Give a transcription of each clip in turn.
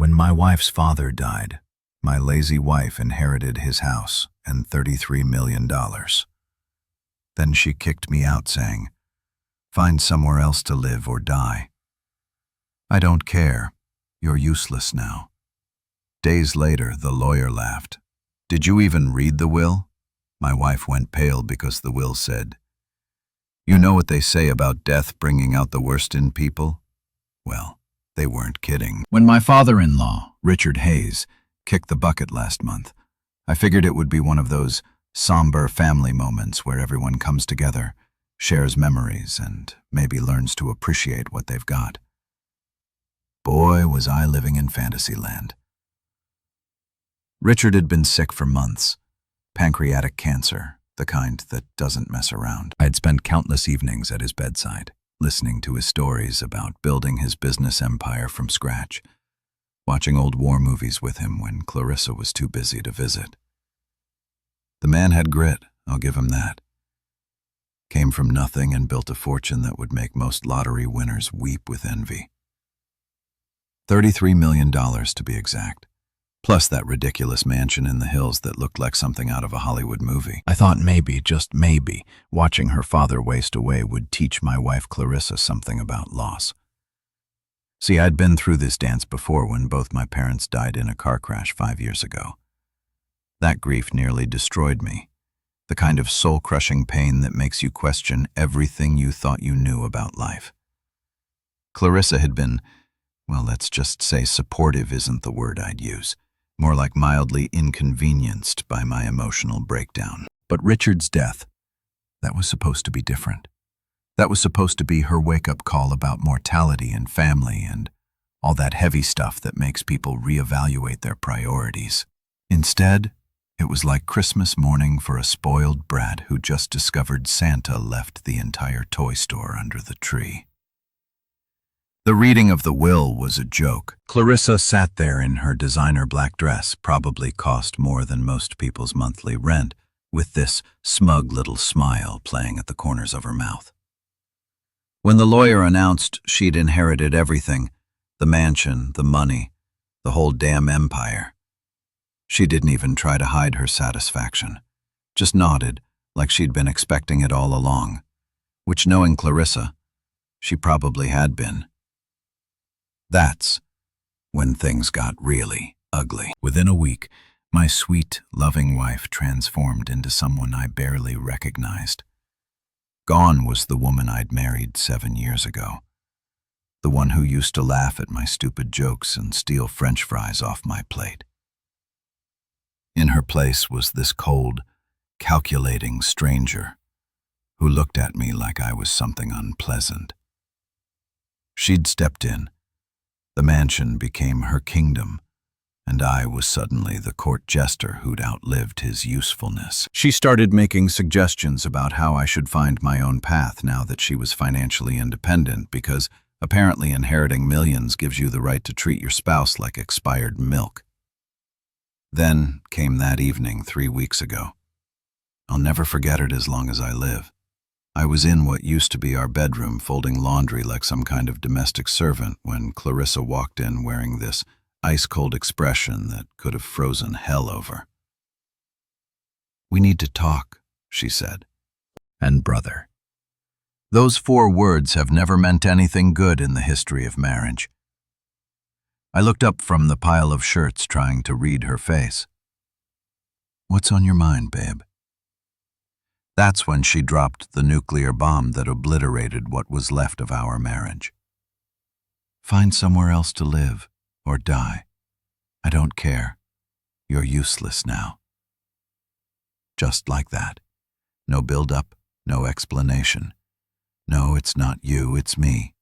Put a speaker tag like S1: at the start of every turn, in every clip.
S1: When my wife's father died, my lazy wife inherited his house and $33 million. Then she kicked me out saying, "Find somewhere else to live or die." "I don't care. You're useless now." Days later, the lawyer laughed. "Did you even read the will?" My wife went pale because the will said, "You know what they say about death bringing out the worst in people?" Well, they weren't kidding. When my father-in-law, Richard Hayes, kicked the bucket last month, I figured it would be one of those somber family moments where everyone comes together, shares memories, and maybe learns to appreciate what they've got. Boy, was I living in fantasy land. Richard had been sick for months. Pancreatic cancer, the kind that doesn't mess around. I'd spent countless evenings at his bedside, listening to his stories about building his business empire from scratch, watching old war movies with him when Clarissa was too busy to visit. The man had grit, I'll give him that. Came from nothing and built a fortune that would make most lottery winners weep with envy. $33 million to be exact. Plus that ridiculous mansion in the hills that looked like something out of a Hollywood movie. I thought maybe, just maybe, watching her father waste away would teach my wife Clarissa something about loss. See, I'd been through this dance before when both my parents died in a car crash 5 years ago. That grief nearly destroyed me, the kind of soul-crushing pain that makes you question everything you thought you knew about life. Clarissa had been, well, let's just say supportive isn't the word I'd use. More like mildly inconvenienced by my emotional breakdown. But Richard's death, that was supposed to be different. That was supposed to be her wake-up call about mortality and family and all that heavy stuff that makes people reevaluate their priorities. Instead, it was like Christmas morning for a spoiled brat who just discovered Santa left the entire toy store under the tree. The reading of the will was a joke. Clarissa sat there in her designer black dress, probably cost more than most people's monthly rent, with this smug little smile playing at the corners of her mouth. When the lawyer announced she'd inherited everything, the mansion, the money, the whole damn empire, she didn't even try to hide her satisfaction, just nodded like she'd been expecting it all along, which, knowing Clarissa, she probably had been. That's when things got really ugly. Within a week, my sweet, loving wife transformed into someone I barely recognized. Gone was the woman I'd married 7 years ago, the one who used to laugh at my stupid jokes and steal French fries off my plate. In her place was this cold, calculating stranger who looked at me like I was something unpleasant. She'd stepped in. The mansion became her kingdom, and I was suddenly the court jester who'd outlived his usefulness. She started making suggestions about how I should find my own path now that she was financially independent, because apparently inheriting millions gives you the right to treat your spouse like expired milk. Then came that evening 3 weeks ago. I'll never forget it as long as I live. I was in what used to be our bedroom folding laundry like some kind of domestic servant when Clarissa walked in wearing this ice-cold expression that could have frozen hell over. "We need to talk," she said. And brother. Those 4 words have never meant anything good in the history of marriage. I looked up from the pile of shirts trying to read her face. "What's on your mind, babe?" That's when she dropped the nuclear bomb that obliterated what was left of our marriage. "Find somewhere else to live, or die. I don't care. You're useless now." Just like that. No build-up, no explanation. No, it's not you, it's me.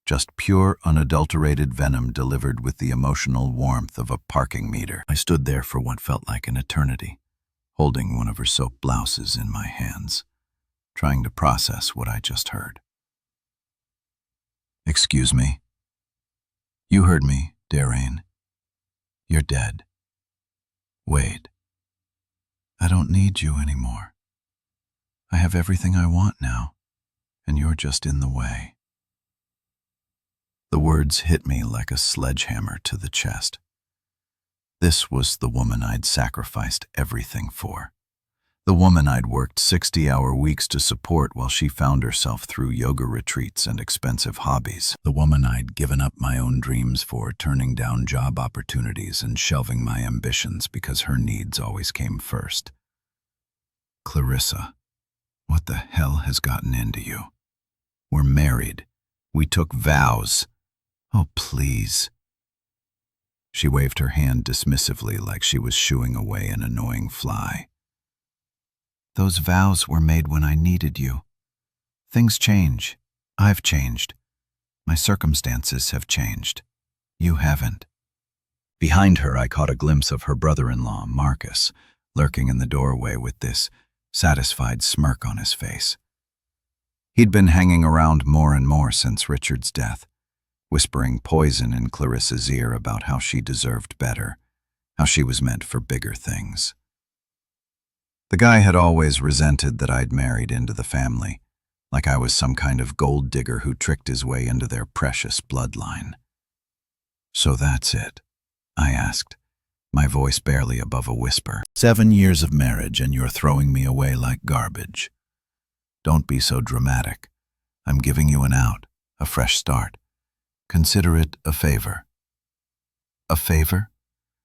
S1: Just pure, unadulterated venom delivered with the emotional warmth of a parking meter. I stood there for what felt like an eternity, holding one of her soap blouses in my hands, trying to process what I just heard. "Excuse me." "You heard me, Daraine. You're dead." "Wait. I don't need you anymore. I have everything I want now, and you're just in the way." The words hit me like a sledgehammer to the chest. This was the woman I'd sacrificed everything for. The woman I'd worked 60-hour weeks to support while she found herself through yoga retreats and expensive hobbies. The woman I'd given up my own dreams for, turning down job opportunities and shelving my ambitions because her needs always came first. Clarissa, what the hell has gotten into you? We're married. We took vows. Oh, please. She waved her hand dismissively like she was shooing away an annoying fly. Those vows were made when I needed you. Things change. I've changed. My circumstances have changed. You haven't. Behind her, I caught a glimpse of her brother-in-law, Marcus, lurking in the doorway with this satisfied smirk on his face. He'd been hanging around more and more since Richard's death, whispering poison in Clarissa's ear about how she deserved better, how she was meant for bigger things. The guy had always resented that I'd married into the family, like I was some kind of gold digger who tricked his way into their precious bloodline. So that's it, I asked, my voice barely above a whisper. 7 years of marriage and you're throwing me away like garbage. Don't be so dramatic. I'm giving you an out, a fresh start. Consider it a favor. A favor?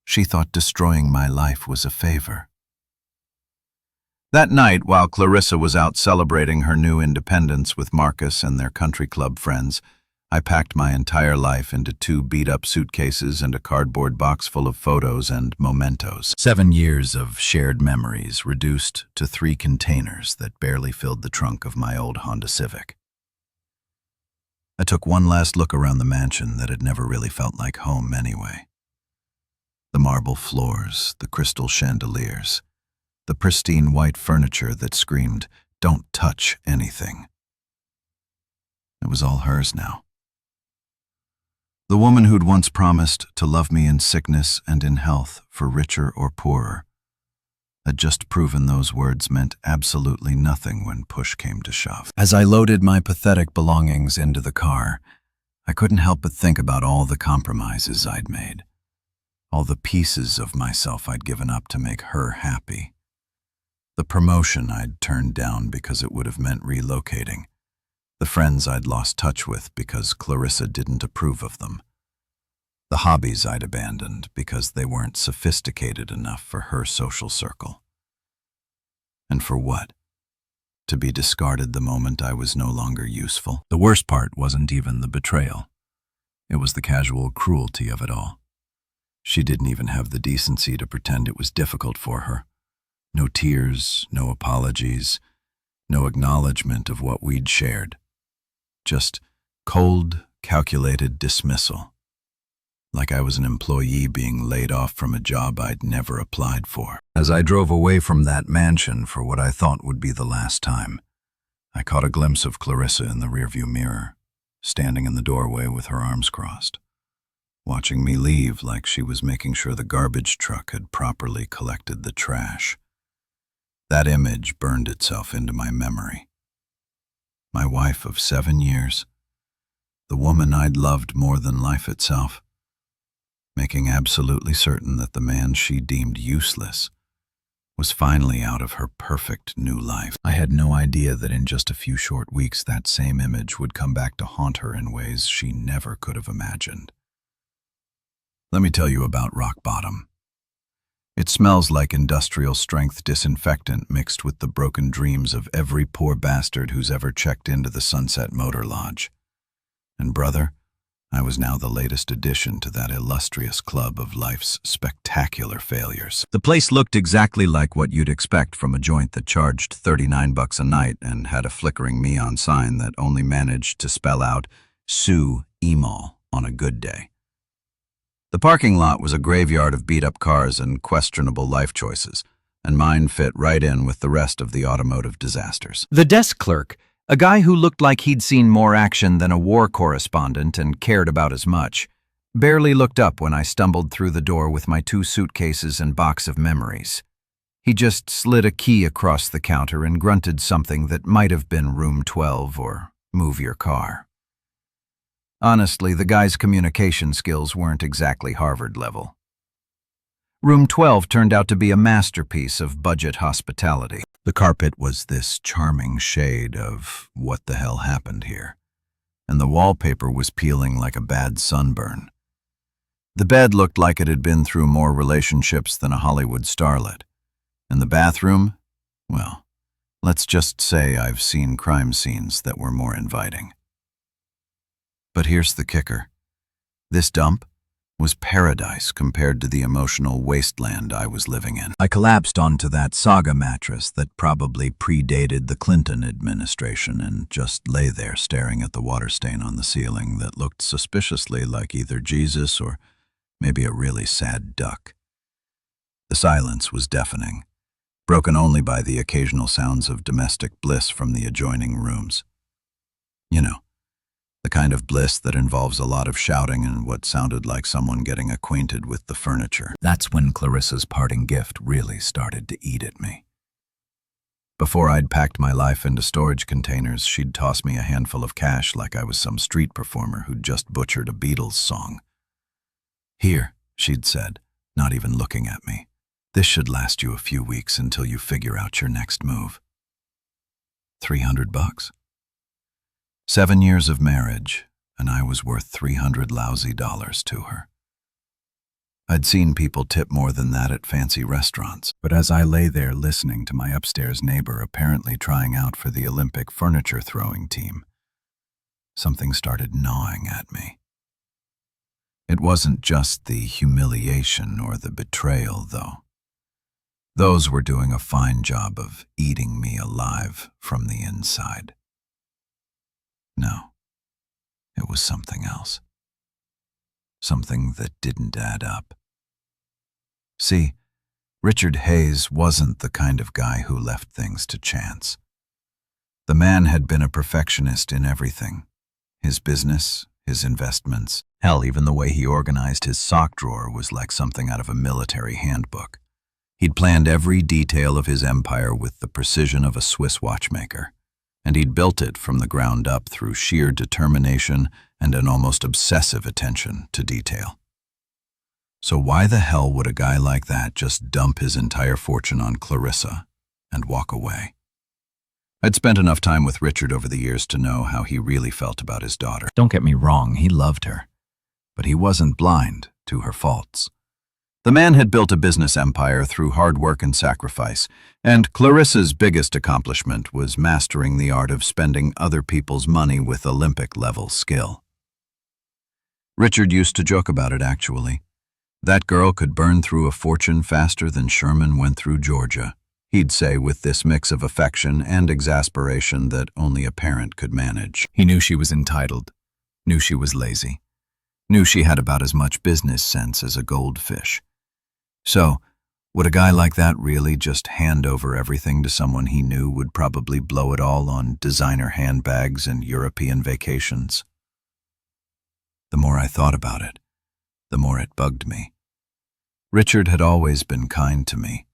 S1: She thought destroying my life was a favor. That night, while Clarissa was out celebrating her new independence with Marcus and their country club friends, I packed my entire life into 2 beat-up suitcases and a cardboard box full of photos and mementos. 7 years of shared memories reduced to 3 containers that barely filled the trunk of my old Honda Civic. I took one last look around the mansion that had never really felt like home anyway. The marble floors, the crystal chandeliers, the pristine white furniture that screamed, "Don't touch anything." It was all hers now. The woman who'd once promised to love me in sickness and in health, for richer or poorer, had just proven those words meant absolutely nothing when push came to shove. As I loaded my pathetic belongings into the car, I couldn't help but think about all the compromises I'd made, all the pieces of myself I'd given up to make her happy. The promotion I'd turned down because it would have meant relocating. The friends I'd lost touch with because Clarissa didn't approve of them. The hobbies I'd abandoned because they weren't sophisticated enough for her social circle. And for what? To be discarded the moment I was no longer useful? The worst part wasn't even the betrayal. It was the casual cruelty of it all. She didn't even have the decency to pretend it was difficult for her. No tears, no apologies, no acknowledgement of what we'd shared. Just cold, calculated dismissal. Like I was an employee being laid off from a job I'd never applied for. As I drove away from that mansion for what I thought would be the last time, I caught a glimpse of Clarissa in the rearview mirror, standing in the doorway with her arms crossed, watching me leave like she was making sure the garbage truck had properly collected the trash. That image burned itself into my memory. My wife of 7 years, the woman I'd loved more than life itself, making absolutely certain that the man she deemed useless was finally out of her perfect new life. I had no idea that in just a few short weeks that same image would come back to haunt her in ways she never could have imagined. Let me tell you about rock bottom. It smells like industrial-strength disinfectant mixed with the broken dreams of every poor bastard who's ever checked into the Sunset Motor Lodge. And brother, I was now the latest addition to that illustrious club of life's spectacular failures. The place looked exactly like what you'd expect from a joint that charged $39 a night and had a flickering neon sign that only managed to spell out Sue Emol on a good day. The parking lot was a graveyard of beat-up cars and questionable life choices, and mine fit right in with the rest of the automotive disasters. The desk clerk, a guy who looked like he'd seen more action than a war correspondent and cared about as much, barely looked up when I stumbled through the door with my 2 suitcases and box of memories. He just slid a key across the counter and grunted something that might have been room 12 or move your car. Honestly, the guy's communication skills weren't exactly Harvard level. Room 12 turned out to be a masterpiece of budget hospitality. The carpet was this charming shade of what the hell happened here, and the wallpaper was peeling like a bad sunburn. The bed looked like it had been through more relationships than a Hollywood starlet. And the bathroom? Well, let's just say I've seen crime scenes that were more inviting. But here's the kicker. This dump was paradise compared to the emotional wasteland I was living in. I collapsed onto that Saga mattress that probably predated the Clinton administration and just lay there staring at the water stain on the ceiling that looked suspiciously like either Jesus or maybe a really sad duck. The silence was deafening, broken only by the occasional sounds of domestic bliss from the adjoining rooms. You know, the kind of bliss that involves a lot of shouting and what sounded like someone getting acquainted with the furniture. That's when Clarissa's parting gift really started to eat at me. Before I'd packed my life into storage containers, she'd toss me a handful of cash like I was some street performer who'd just butchered a Beatles song. "Here," she'd said, not even looking at me. "This should last you a few weeks until you figure out your next move." $300? 7 years of marriage, and I was worth $300 lousy to her. I'd seen people tip more than that at fancy restaurants, but as I lay there listening to my upstairs neighbor apparently trying out for the Olympic furniture throwing team, something started gnawing at me. It wasn't just the humiliation or the betrayal, though. Those were doing a fine job of eating me alive from the inside. No, it was something else. Something that didn't add up. See, Richard Hayes wasn't the kind of guy who left things to chance. The man had been a perfectionist in everything. His business, his investments, hell, even the way he organized his sock drawer was like something out of a military handbook. He'd planned every detail of his empire with the precision of a Swiss watchmaker, and he'd built it from the ground up through sheer determination and an almost obsessive attention to detail. So why the hell would a guy like that just dump his entire fortune on Clarissa and walk away? I'd spent enough time with Richard over the years to know how he really felt about his daughter. Don't get me wrong, he loved her, but he wasn't blind to her faults. The man had built a business empire through hard work and sacrifice, and Clarissa's biggest accomplishment was mastering the art of spending other people's money with Olympic-level skill. Richard used to joke about it, actually. That girl could burn through a fortune faster than Sherman went through Georgia, he'd say with this mix of affection and exasperation that only a parent could manage. He knew she was entitled, knew she was lazy, knew she had about as much business sense as a goldfish. So, would a guy like that really just hand over everything to someone he knew would probably blow it all on designer handbags and European vacations? The more I thought about it, the more it bugged me. Richard had always been kind to me.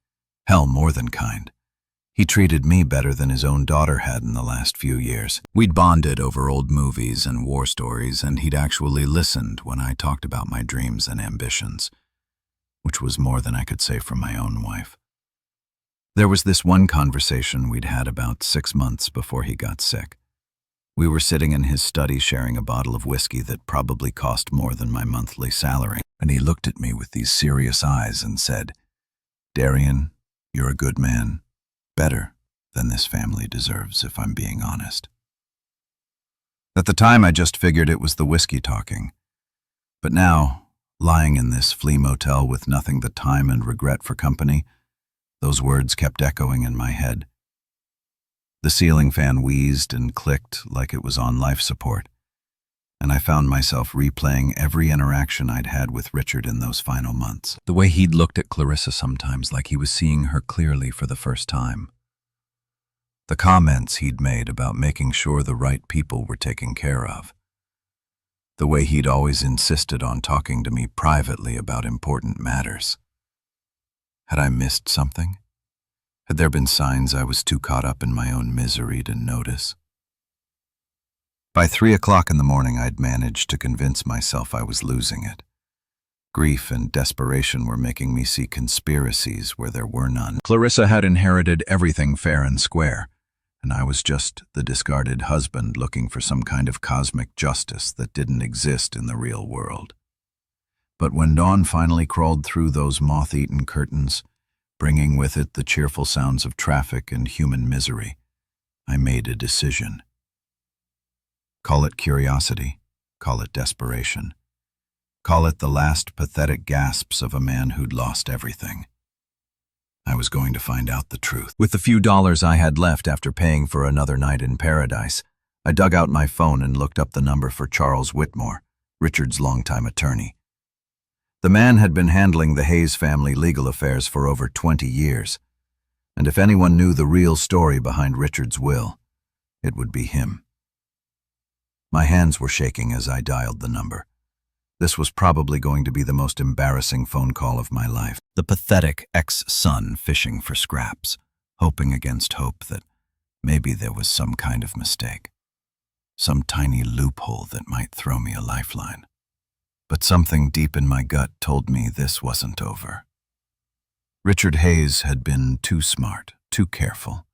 S1: Hell, more than kind. He treated me better than his own daughter had in the last few years. We'd bonded over old movies and war stories, and he'd actually listened when I talked about my dreams and ambitions, which was more than I could say for my own wife. There was this one conversation we'd had about 6 months before he got sick. We were sitting in his study sharing a bottle of whiskey that probably cost more than my monthly salary, and he looked at me with these serious eyes and said, "Darian, you're a good man, better than this family deserves, if I'm being honest." At the time, I just figured it was the whiskey talking. But now, lying in this flea motel with nothing but time and regret for company, those words kept echoing in my head. The ceiling fan wheezed and clicked like it was on life support, and I found myself replaying every interaction I'd had with Richard in those final months. The way he'd looked at Clarissa sometimes like he was seeing her clearly for the first time. The comments he'd made about making sure the right people were taken care of. The way he'd always insisted on talking to me privately about important matters. Had I missed something? Had there been signs I was too caught up in my own misery to notice? By 3 o'clock in the morning, I'd managed to convince myself I was losing it. Grief and desperation were making me see conspiracies where there were none. Clarissa had inherited everything fair and square, and I was just the discarded husband looking for some kind of cosmic justice that didn't exist in the real world. But when dawn finally crawled through those moth-eaten curtains, bringing with it the cheerful sounds of traffic and human misery, I made a decision. Call it curiosity, call it desperation. Call it the last pathetic gasps of a man who'd lost everything. I was going to find out the truth. With the few dollars I had left after paying for another night in paradise, I dug out my phone and looked up the number for Charles Whitmore, Richard's longtime attorney. The man had been handling the Hayes family legal affairs for over 20 years, and if anyone knew the real story behind Richard's will, it would be him. My hands were shaking as I dialed the number. This was probably going to be the most embarrassing phone call of my life. The pathetic ex-son fishing for scraps, hoping against hope that maybe there was some kind of mistake, some tiny loophole that might throw me a lifeline. But something deep in my gut told me this wasn't over. Richard Hayes had been too smart, too careful,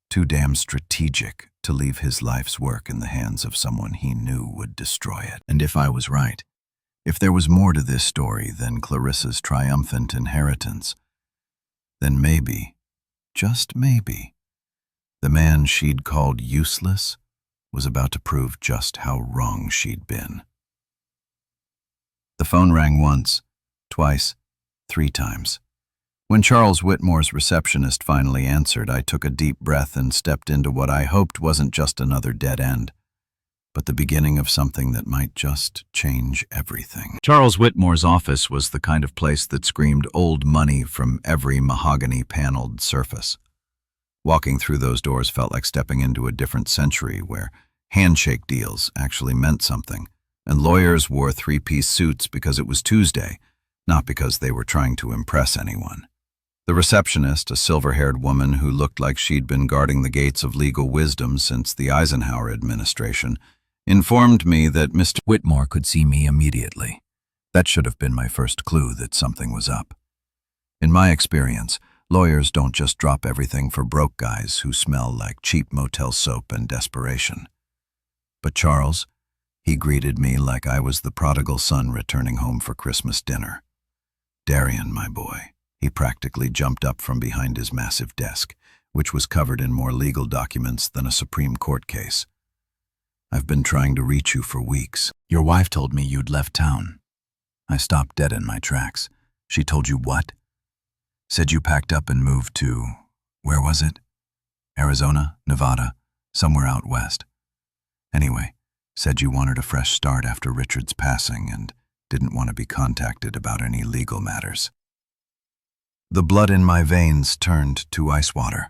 S1: too damn strategic to leave his life's work in the hands of someone he knew would destroy it. And if I was right, if there was more to this story than Clarissa's triumphant inheritance, then maybe, just maybe, the man she'd called useless was about to prove just how wrong she'd been. The phone rang once, twice, 3 times. When Charles Whitmore's receptionist finally answered, I took a deep breath and stepped into what I hoped wasn't just another dead end, but the beginning of something that might just change everything. Charles Whitmore's office was the kind of place that screamed old money from every mahogany-paneled surface. Walking through those doors felt like stepping into a different century where handshake deals actually meant something, and lawyers wore 3-piece suits because it was Tuesday, not because they were trying to impress anyone. The receptionist, a silver-haired woman who looked like she'd been guarding the gates of legal wisdom since the Eisenhower administration, informed me that Mr. Whitmore could see me immediately. That should have been my first clue that something was up. In my experience, lawyers don't just drop everything for broke guys who smell like cheap motel soap and desperation. But Charles, he greeted me like I was the prodigal son returning home for Christmas dinner. Darian, my boy, he practically jumped up from behind his massive desk, which was covered in more legal documents than a Supreme Court case. I've been trying to reach you for weeks. Your wife told me you'd left town. I stopped dead in my tracks. She told you what? Said you packed up and moved to, where was it? Arizona, Nevada, somewhere out west. Anyway, said you wanted a fresh start after Richard's passing and didn't want to be contacted about any legal matters. The blood in my veins turned to ice water.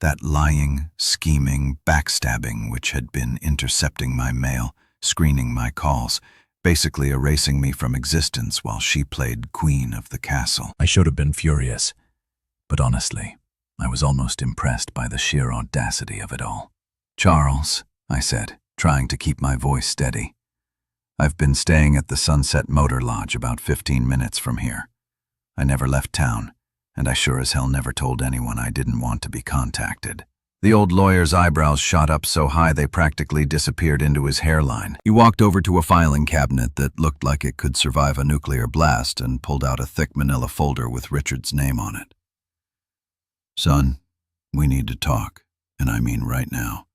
S1: That lying, scheming, backstabbing which had been intercepting my mail, screening my calls, basically erasing me from existence while she played queen of the castle. I should have been furious, but honestly, I was almost impressed by the sheer audacity of it all. Charles, I said, trying to keep my voice steady. I've been staying at the Sunset Motor Lodge about 15 minutes from here. I never left town, and I sure as hell never told anyone I didn't want to be contacted. The old lawyer's eyebrows shot up so high they practically disappeared into his hairline. He walked over to a filing cabinet that looked like it could survive a nuclear blast and pulled out a thick manila folder with Richard's name on it. Son, we need to talk, and I mean right now.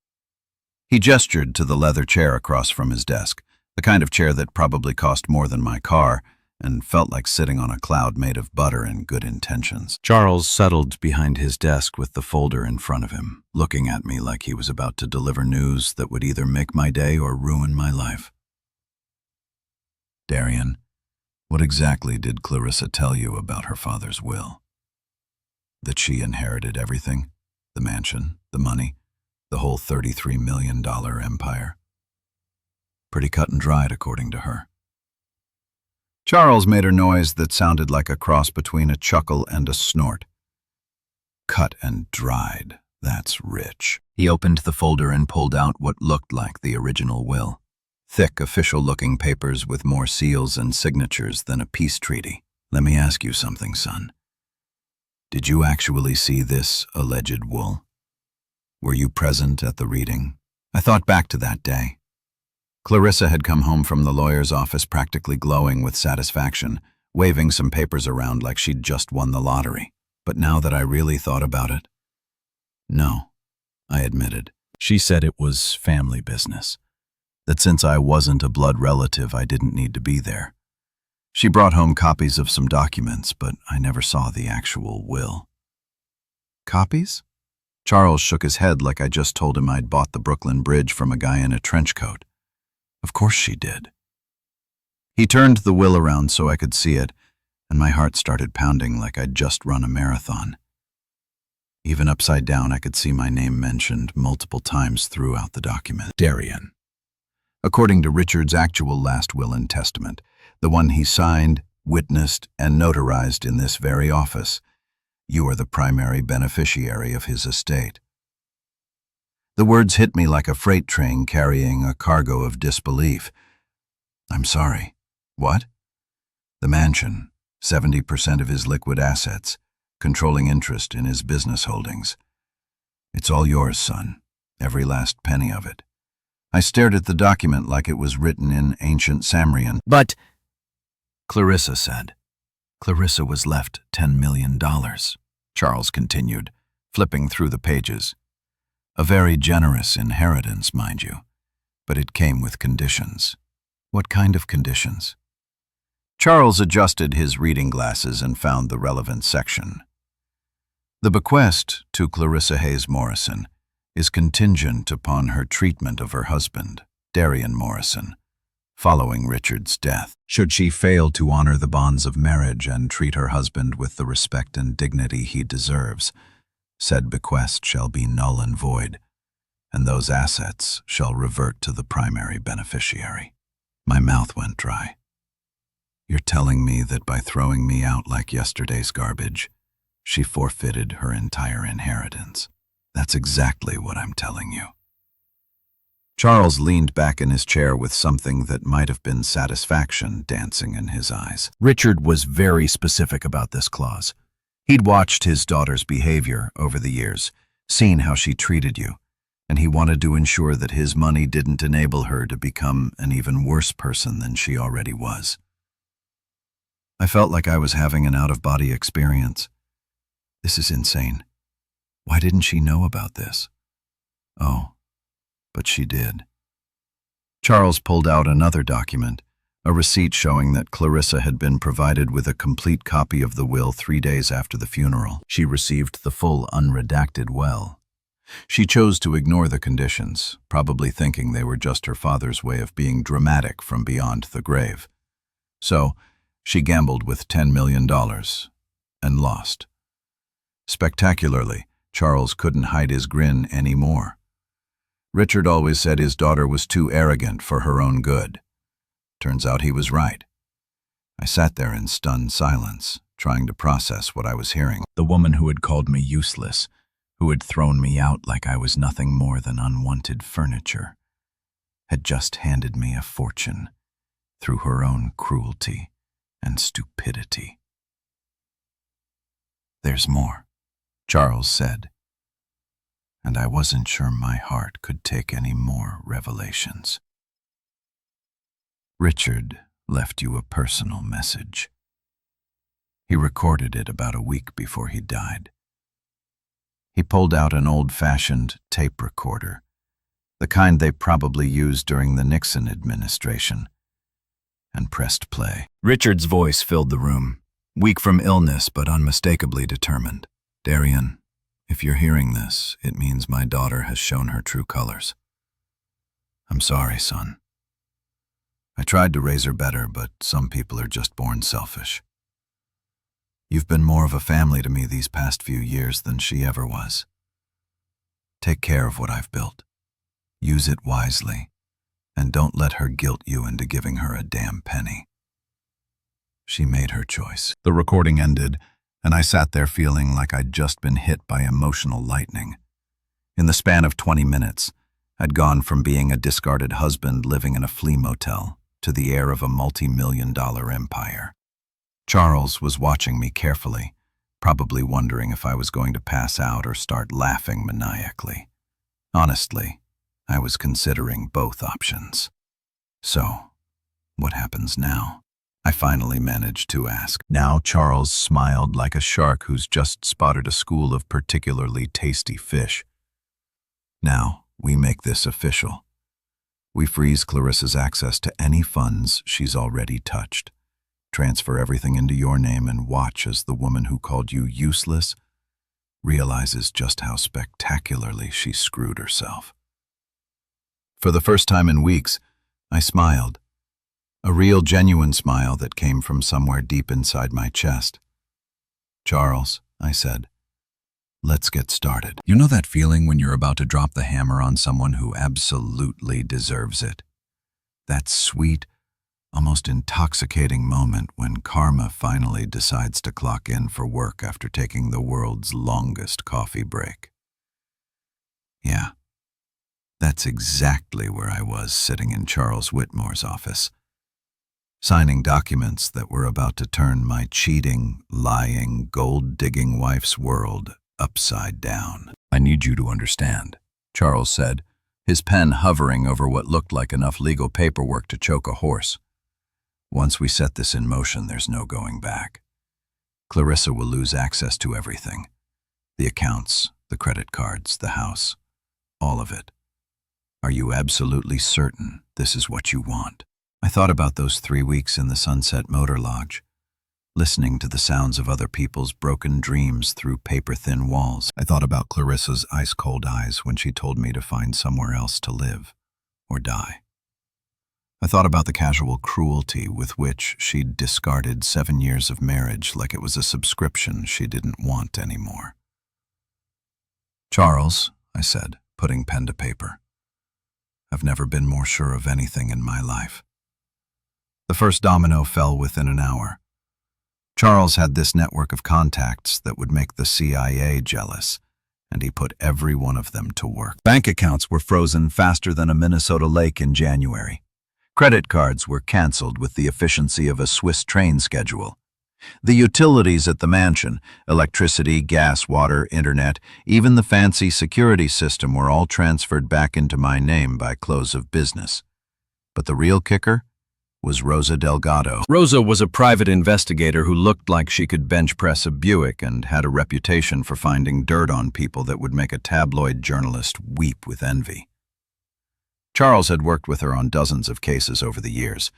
S1: He gestured to the leather chair across from his desk, the kind of chair that probably cost more than my car, and felt like sitting on a cloud made of butter and good intentions. Charles settled behind his desk with the folder in front of him, looking at me like he was about to deliver news that would either make my day or ruin my life. Darian, what exactly did Clarissa tell you about her father's will? That she inherited everything? The mansion, the money, the whole $33 million empire? Pretty cut and dried, according to her. Charles made a noise that sounded like a cross between a chuckle and a snort. Cut and dried. That's rich. He opened the folder and pulled out what looked like the original will. Thick, official-looking papers with more seals and signatures than a peace treaty. Let me ask you something, son. Did you actually see this alleged will? Were you present at the reading? I thought back to that day. Clarissa had come home from the lawyer's office practically glowing with satisfaction, waving some papers around like she'd just won the lottery. But now that I really thought about it, no, I admitted. She said it was family business. That since I wasn't a blood relative, I didn't need to be there. She brought home copies of some documents, but I never saw the actual will. Copies? Charles shook his head like I just told him I'd bought the Brooklyn Bridge from a guy in a trench coat. Of course she did. He turned the will around so I could see it, and my heart started pounding like I'd just run a marathon. Even upside down, I could see my name mentioned multiple times throughout the document. Darian. According to Richard's actual last will and testament, the one he signed, witnessed, and notarized in this very office, you are the primary beneficiary of his estate. The words hit me like a freight train carrying a cargo of disbelief. I'm sorry. What? The mansion, 70% of his liquid assets, controlling interest in his business holdings. It's all yours, son, every last penny of it. I stared at the document like it was written in ancient Samrian. But, Clarissa said. Clarissa was left $10 million, Charles continued, flipping through the pages. A very generous inheritance, mind you, but it came with conditions. What kind of conditions? Charles adjusted his reading glasses and found the relevant section. The bequest to Clarissa Hayes Morrison is contingent upon her treatment of her husband, Darian Morrison, following Richard's death. Should she fail to honor the bonds of marriage and treat her husband with the respect and dignity he deserves, said bequest shall be null and void, and those assets shall revert to the primary beneficiary. My mouth went dry. You're telling me that by throwing me out like yesterday's garbage, she forfeited her entire inheritance? That's exactly what I'm telling you. Charles leaned back in his chair with something that might have been satisfaction dancing in his eyes. Richard was very specific about this clause. He'd watched his daughter's behavior over the years, seen how she treated you, and he wanted to ensure that his money didn't enable her to become an even worse person than she already was. I felt like I was having an out-of-body experience. This is insane. Why didn't she know about this? Oh, but she did. Charles pulled out another document, a receipt showing that Clarissa had been provided with a complete copy of the will 3 days after the funeral. She received the full unredacted will. She chose to ignore the conditions, probably thinking they were just her father's way of being dramatic from beyond the grave. So, she gambled with $10 million and lost. Spectacularly, Charles couldn't hide his grin anymore. Richard always said his daughter was too arrogant for her own good. Turns out he was right. I sat there in stunned silence, trying to process what I was hearing. The woman who had called me useless, who had thrown me out like I was nothing more than unwanted furniture, had just handed me a fortune through her own cruelty and stupidity. There's more, Charles said, and I wasn't sure my heart could take any more revelations. Richard left you a personal message. He recorded it about a week before he died. He pulled out an old-fashioned tape recorder, the kind they probably used during the Nixon administration, and pressed play. Richard's voice filled the room, weak from illness but unmistakably determined. Darian, if you're hearing this, it means my daughter has shown her true colors. I'm sorry, son. I tried to raise her better, but some people are just born selfish. You've been more of a family to me these past few years than she ever was. Take care of what I've built. Use it wisely, and don't let her guilt you into giving her a damn penny. She made her choice. The recording ended, and I sat there feeling like I'd just been hit by emotional lightning. In the span of 20 minutes, I'd gone from being a discarded husband living in a flea motel to the heir of a multi-million-dollar empire. Charles was watching me carefully, probably wondering if I was going to pass out or start laughing maniacally. Honestly, I was considering both options. So, what happens now? I finally managed to ask. Now Charles smiled like a shark who's just spotted a school of particularly tasty fish. Now, we make this official. We freeze Clarissa's access to any funds she's already touched, transfer everything into your name, and watch as the woman who called you useless realizes just how spectacularly she screwed herself. For the first time in weeks, I smiled. A real, genuine smile that came from somewhere deep inside my chest. "Charles," I said, "let's get started." You know that feeling when you're about to drop the hammer on someone who absolutely deserves it? That sweet, almost intoxicating moment when karma finally decides to clock in for work after taking the world's longest coffee break. Yeah, that's exactly where I was sitting in Charles Whitmore's office, signing documents that were about to turn my cheating, lying, gold-digging wife's world upside down. "I need you to understand," Charles said, his pen hovering over what looked like enough legal paperwork to choke a horse. "Once we set this in motion, there's no going back. Clarissa will lose access to everything. The accounts, the credit cards, the house, all of it. Are you absolutely certain this is what you want?" I thought about those 3 weeks in the Sunset Motor Lodge, listening to the sounds of other people's broken dreams through paper-thin walls. I thought about Clarissa's ice-cold eyes when she told me to find somewhere else to live or die. I thought about the casual cruelty with which she'd discarded 7 years of marriage like it was a subscription she didn't want anymore. "Charles," I said, putting pen to paper, "I've never been more sure of anything in my life." The first domino fell within an hour. Charles had this network of contacts that would make the CIA jealous, and he put every one of them to work. Bank accounts were frozen faster than a Minnesota lake in January. Credit cards were canceled with the efficiency of a Swiss train schedule. The utilities at the mansion, electricity, gas, water, internet, even the fancy security system were all transferred back into my name by close of business. But the real kicker was Rosa Delgado. Rosa was a private investigator who looked like she could bench press a Buick and had a reputation for finding dirt on people that would make a tabloid journalist weep with envy. Charles had worked with her on dozens of cases over the years,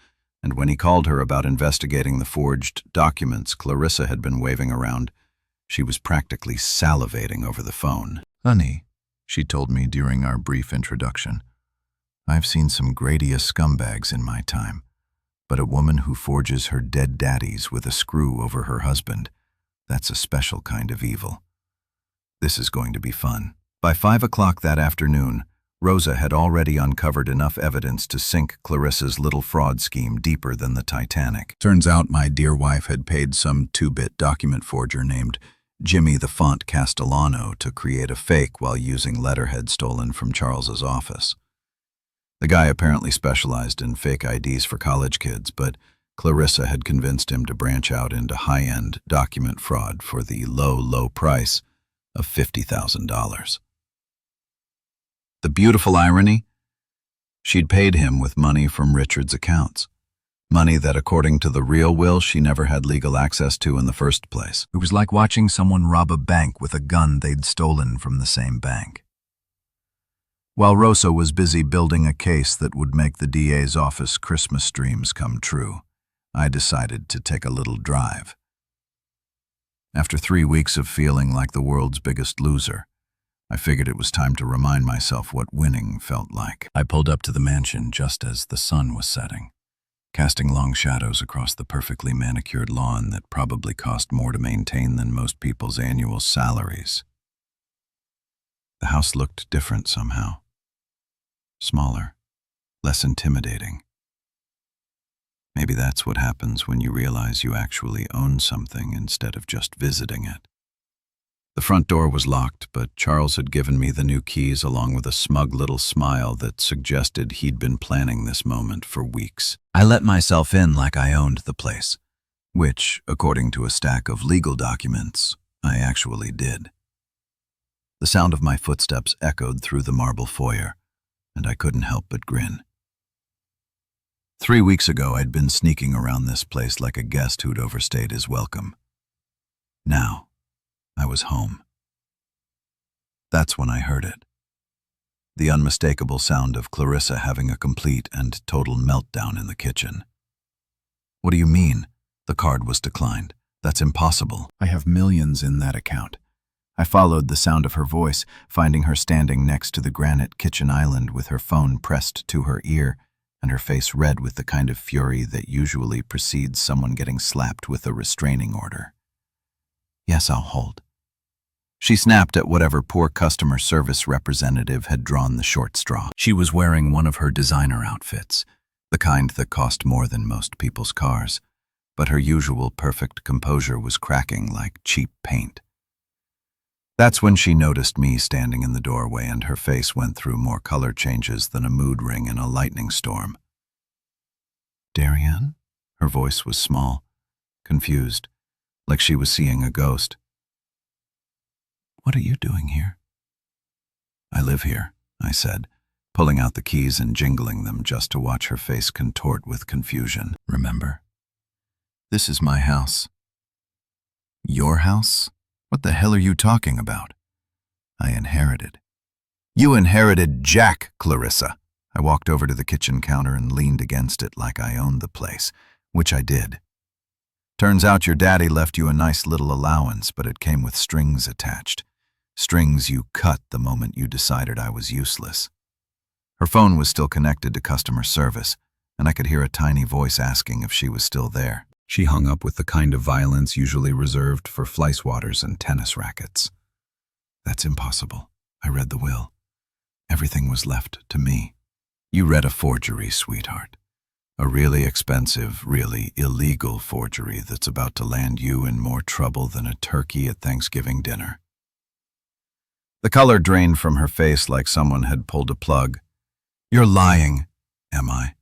S1: and when he called her about investigating the forged documents Clarissa had been waving around, she was practically salivating over the phone. "Honey," she told me during our brief introduction, "I've seen some greediest scumbags in my time. But a woman who forges her dead daddies with a screw over her husband, that's a special kind of evil. This is going to be fun." By 5 o'clock that afternoon, Rosa had already uncovered enough evidence to sink Clarissa's little fraud scheme deeper than the Titanic. Turns out my dear wife had paid some 2-bit document forger named Jimmy the Font Castellano to create a fake while using letterhead stolen from Charles's office. The guy apparently specialized in fake IDs for college kids, but Clarissa had convinced him to branch out into high-end document fraud for the low price of $50,000. The beautiful irony? She'd paid him with money from Richard's accounts, money that, according to the real will, she never had legal access to in the first place. It was like watching someone rob a bank with a gun they'd stolen from the same bank. While Rosa was busy building a case that would make the DA's office Christmas dreams come true, I decided to take a little drive. After 3 weeks of feeling like the world's biggest loser, I figured it was time to remind myself what winning felt like. I pulled up to the mansion just as the sun was setting, casting long shadows across the perfectly manicured lawn that probably cost more to maintain than most people's annual salaries. The house looked different somehow. Smaller, less intimidating. Maybe that's what happens when you realize you actually own something instead of just visiting it. The front door was locked, but Charles had given me the new keys along with a smug little smile that suggested he'd been planning this moment for weeks. I let myself in like I owned the place, which, according to a stack of legal documents, I actually did. The sound of my footsteps echoed through the marble foyer, and I couldn't help but grin. 3 weeks ago, I'd been sneaking around this place like a guest who'd overstayed his welcome. Now, I was home. That's when I heard it. The unmistakable sound of Clarissa having a complete and total meltdown in the kitchen. What do you mean? The card was declined. That's impossible. I have millions in that account. I followed the sound of her voice, finding her standing next to the granite kitchen island with her phone pressed to her ear and her face red with the kind of fury that usually precedes someone getting slapped with a restraining order. Yes, I'll hold. She snapped at whatever poor customer service representative had drawn the short straw. She was wearing one of her designer outfits, the kind that cost more than most people's cars, but her usual perfect composure was cracking like cheap paint. That's when she noticed me standing in the doorway, and her face went through more color changes than a mood ring in a lightning storm. Darian? Her voice was small, confused, like she was seeing a ghost. What are you doing here? I live here, I said, pulling out the keys and jingling them just to watch her face contort with confusion. Remember? This is my house. Your house? What the hell are you talking about? I inherited. You inherited Jack, Clarissa. I walked over to the kitchen counter and leaned against it like I owned the place, which I did. Turns out your daddy left you a nice little allowance, but it came with strings attached. Strings you cut the moment you decided I was useless. Her phone was still connected to customer service, and I could hear a tiny voice asking if she was still there. She hung up with the kind of violence usually reserved for fleiswatters and tennis rackets. That's impossible. I read the will. Everything was left to me. You read a forgery, sweetheart. A really expensive, really illegal forgery that's about to land you in more trouble than a turkey at Thanksgiving dinner. The color drained from her face like someone had pulled a plug. You're lying, am I?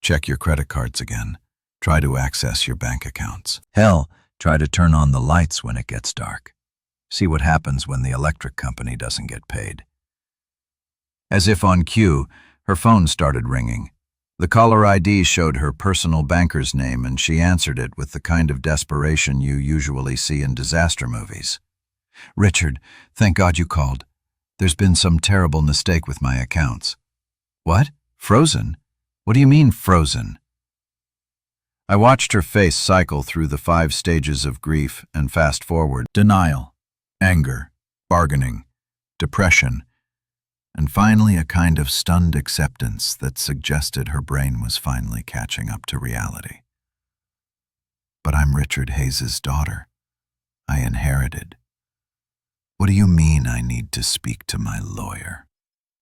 S1: Check your credit cards again. Try to access your bank accounts. Hell, try to turn on the lights when it gets dark. See what happens when the electric company doesn't get paid. As if on cue, her phone started ringing. The caller ID showed her personal banker's name, and she answered it with the kind of desperation you usually see in disaster movies. Richard, thank God you called. There's been some terrible mistake with my accounts. What? Frozen? What do you mean, frozen? I watched her face cycle through the 5 stages of grief and fast forward. Denial, anger, bargaining, depression, and finally a kind of stunned acceptance that suggested her brain was finally catching up to reality. But I'm Richard Hayes' daughter. I inherited. What do you mean I need to speak to my lawyer?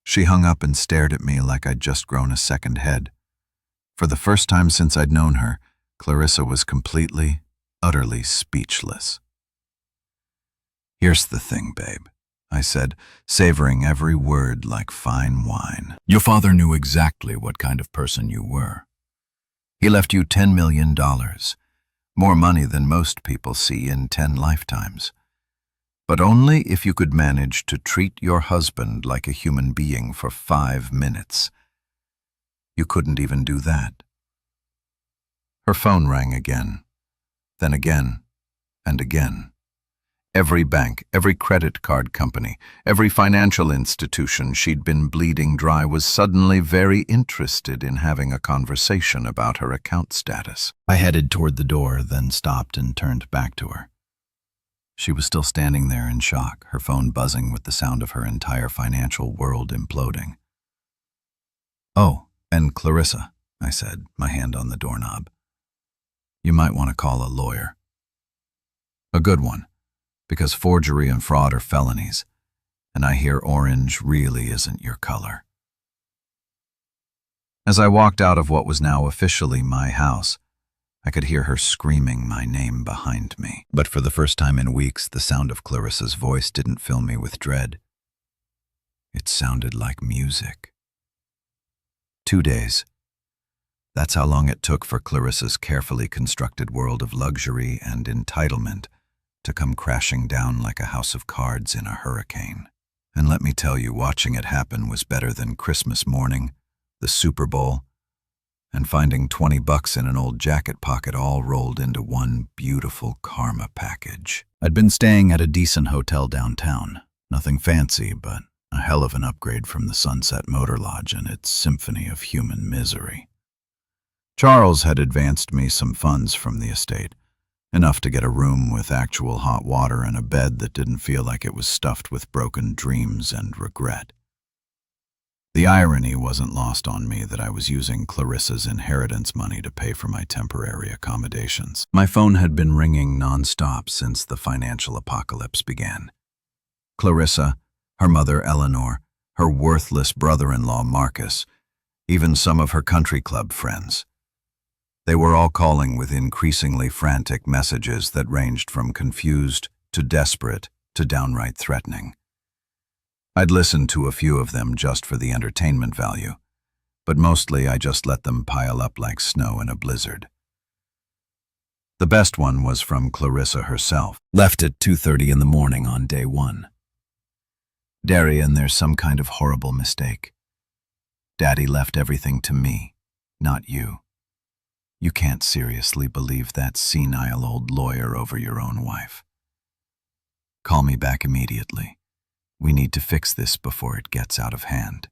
S1: She hung up and stared at me like I'd just grown a second head. For the first time since I'd known her, Clarissa was completely, utterly speechless. Here's the thing, babe, I said, savoring every word like fine wine. Your father knew exactly what kind of person you were. He left you $10 million, more money than most people see in 10 lifetimes. But only if you could manage to treat your husband like a human being for 5 minutes. You couldn't even do that. Her phone rang again, then again, and again. Every bank, every credit card company, every financial institution she'd been bleeding dry was suddenly very interested in having a conversation about her account status. I headed toward the door, then stopped and turned back to her. She was still standing there in shock, her phone buzzing with the sound of her entire financial world imploding. Oh, and Clarissa, I said, my hand on the doorknob. You might want to call a lawyer. A good one, because forgery and fraud are felonies, and I hear orange really isn't your color. As I walked out of what was now officially my house, I could hear her screaming my name behind me. But for the first time in weeks, the sound of Clarissa's voice didn't fill me with dread. It sounded like music. 2 days. That's how long it took for Clarissa's carefully constructed world of luxury and entitlement to come crashing down like a house of cards in a hurricane. And let me tell you, watching it happen was better than Christmas morning, the Super Bowl, and finding $20 in an old jacket pocket all rolled into one beautiful karma package. I'd been staying at a decent hotel downtown. Nothing fancy, but a hell of an upgrade from the Sunset Motor Lodge and its symphony of human misery. Charles had advanced me some funds from the estate, enough to get a room with actual hot water and a bed that didn't feel like it was stuffed with broken dreams and regret. The irony wasn't lost on me that I was using Clarissa's inheritance money to pay for my temporary accommodations. My phone had been ringing nonstop since the financial apocalypse began. Clarissa, her mother Eleanor, her worthless brother-in-law Marcus, even some of her country club friends. They were all calling with increasingly frantic messages that ranged from confused to desperate to downright threatening. I'd listened to a few of them just for the entertainment value, but mostly I just let them pile up like snow in a blizzard. The best one was from Clarissa herself, left at 2:30 in the morning on day 1. Darian, there's some kind of horrible mistake. Daddy left everything to me, not you. You can't seriously believe that senile old lawyer over your own wife. Call me back immediately. We need to fix this before it gets out of hand.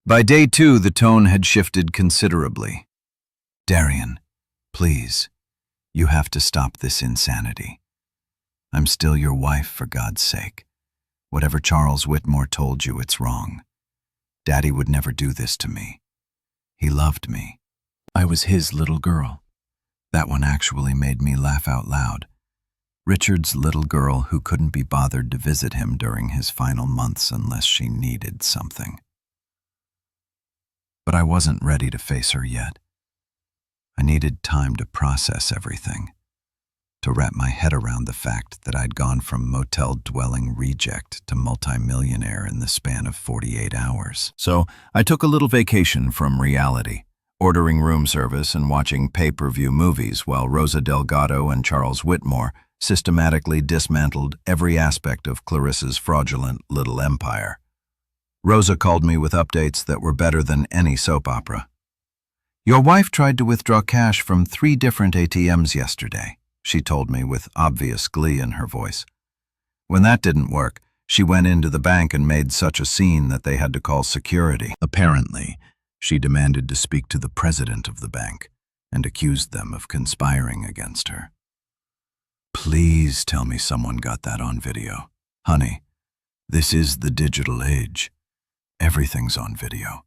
S1: By day 2, the tone had shifted considerably. Darian, please, you have to stop this insanity. I'm still your wife, for God's sake. Whatever Charles Whitmore told you, it's wrong. Daddy would never do this to me. He loved me. I was his little girl. That one actually made me laugh out loud. Richard's little girl who couldn't be bothered to visit him during his final months unless she needed something. But I wasn't ready to face her yet. I needed time to process everything, to wrap my head around the fact that I'd gone from motel-dwelling reject to multimillionaire in the span of 48 hours. So I took a little vacation from reality, ordering room service and watching pay-per-view movies while Rosa Delgado and Charles Whitmore systematically dismantled every aspect of Clarissa's fraudulent little empire. Rosa called me with updates that were better than any soap opera. Your wife tried to withdraw cash from 3 different ATMs yesterday, she told me with obvious glee in her voice. When that didn't work, she went into the bank and made such a scene that they had to call security. Apparently, she demanded to speak to the president of the bank and accused them of conspiring against her. Please tell me someone got that on video. Honey, this is the digital age. Everything's on video.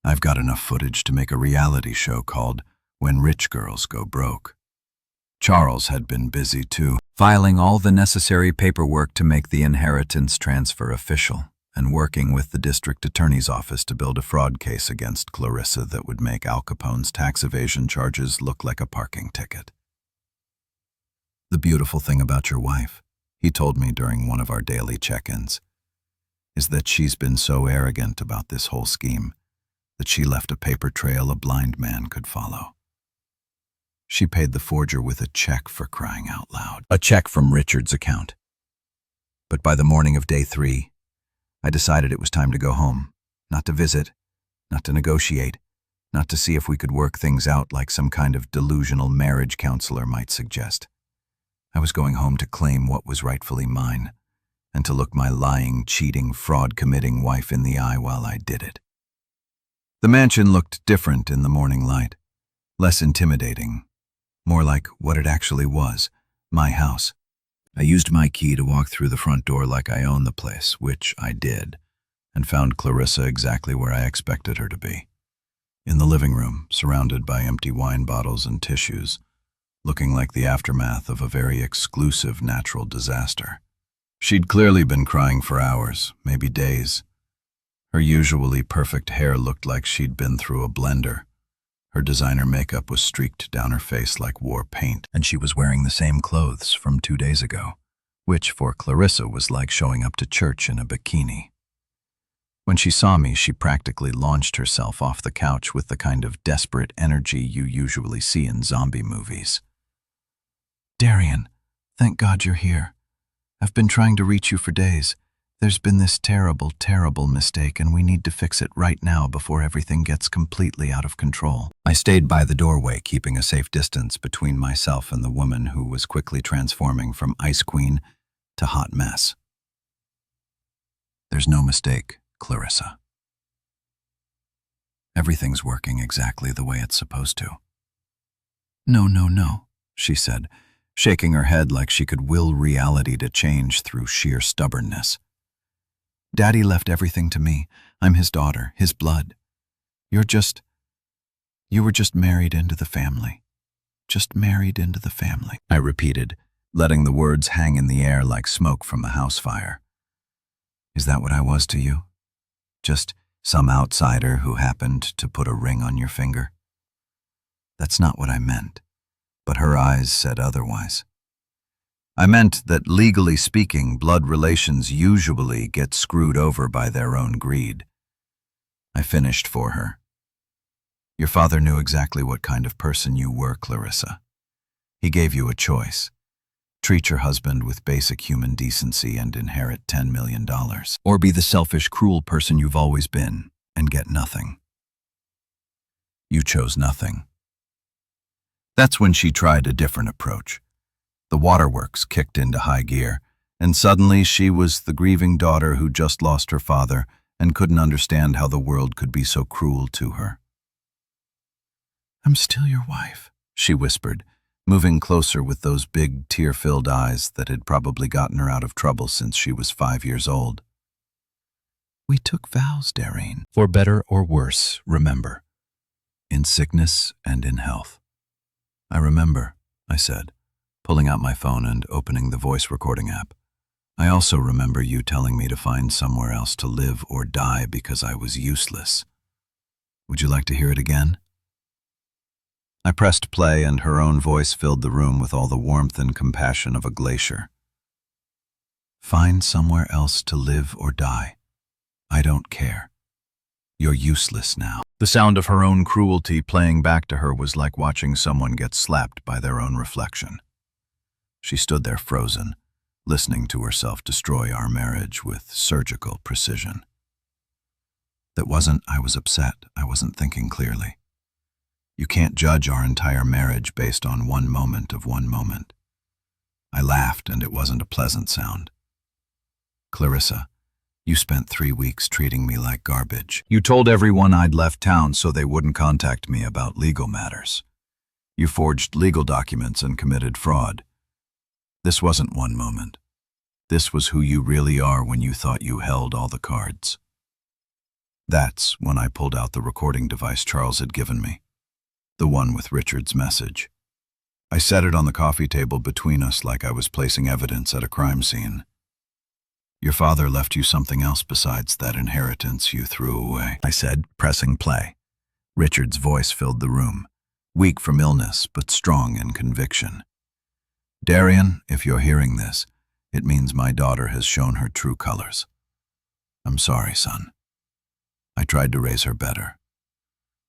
S1: I've got enough footage to make a reality show called When Rich Girls Go Broke. Charles had been busy too, filing all the necessary paperwork to make the inheritance transfer official, and working with the district attorney's office to build a fraud case against Clarissa that would make Al Capone's tax evasion charges look like a parking ticket. The beautiful thing about your wife, he told me during one of our daily check-ins, is that she's been so arrogant about this whole scheme that she left a paper trail a blind man could follow. She paid the forger with a check, for crying out loud. A check from Richard's account. But by the morning of day 3, I decided it was time to go home, not to visit, not to negotiate, not to see if we could work things out like some kind of delusional marriage counselor might suggest. I was going home to claim what was rightfully mine, and to look my lying, cheating, fraud-committing wife in the eye while I did it. The mansion looked different in the morning light, less intimidating, more like what it actually was, my house. I used my key to walk through the front door like I owned the place, which I did, and found Clarissa exactly where I expected her to be. In the living room, surrounded by empty wine bottles and tissues, looking like the aftermath of a very exclusive natural disaster. She'd clearly been crying for hours, maybe days. Her usually perfect hair looked like she'd been through a blender. Her designer makeup was streaked down her face like war paint, and she was wearing the same clothes from 2 days ago, which for Clarissa was like showing up to church in a bikini. When she saw me, she practically launched herself off the couch with the kind of desperate energy you usually see in zombie movies. "Darian, thank God you're here. I've been trying to reach you for days. There's been this terrible, terrible mistake, and we need to fix it right now before everything gets completely out of control." I stayed by the doorway, keeping a safe distance between myself and the woman who was quickly transforming from ice queen to hot mess. "There's no mistake, Clarissa. Everything's working exactly the way it's supposed to." "No, no, no," she said, shaking her head like she could will reality to change through sheer stubbornness. "Daddy left everything to me. I'm his daughter, his blood. You were just married into the family. Just married into the family," I repeated, letting the words hang in the air like smoke from a house fire. "Is that what I was to you? Just some outsider who happened to put a ring on your finger?" "That's not what I meant," but her eyes said otherwise. "I meant that legally speaking, blood relations usually get screwed over by their own greed." I finished for her. "Your father knew exactly what kind of person you were, Clarissa. He gave you a choice. Treat your husband with basic human decency and inherit $10 million. Or be the selfish, cruel person you've always been and get nothing. You chose nothing." That's when she tried a different approach. The waterworks kicked into high gear, and suddenly she was the grieving daughter who just lost her father and couldn't understand how the world could be so cruel to her. "I'm still your wife," she whispered, moving closer with those big, tear-filled eyes that had probably gotten her out of trouble since she was 5 years old. "We took vows, Darian. For better or worse, remember. In sickness and in health." "I remember," I said, pulling out my phone and opening the voice recording app. "I also remember you telling me to find somewhere else to live or die because I was useless. Would you like to hear it again?" I pressed play, and her own voice filled the room with all the warmth and compassion of a glacier. "Find somewhere else to live or die. I don't care. You're useless now." The sound of her own cruelty playing back to her was like watching someone get slapped by their own reflection. She stood there frozen, listening to herself destroy our marriage with surgical precision. That wasn't I was upset, I wasn't thinking clearly. You can't judge our entire marriage based on one moment of one moment. I laughed, and it wasn't a pleasant sound. "Clarissa, you spent 3 weeks treating me like garbage. You told everyone I'd left town so they wouldn't contact me about legal matters. You forged legal documents and committed fraud. This wasn't one moment. This was who you really are when you thought you held all the cards." That's when I pulled out the recording device Charles had given me, the one with Richard's message. I set it on the coffee table between us like I was placing evidence at a crime scene. "Your father left you something else besides that inheritance you threw away," I said, pressing play. Richard's voice filled the room, weak from illness but strong in conviction. "Darian, if you're hearing this, it means my daughter has shown her true colors. I'm sorry, son. I tried to raise her better.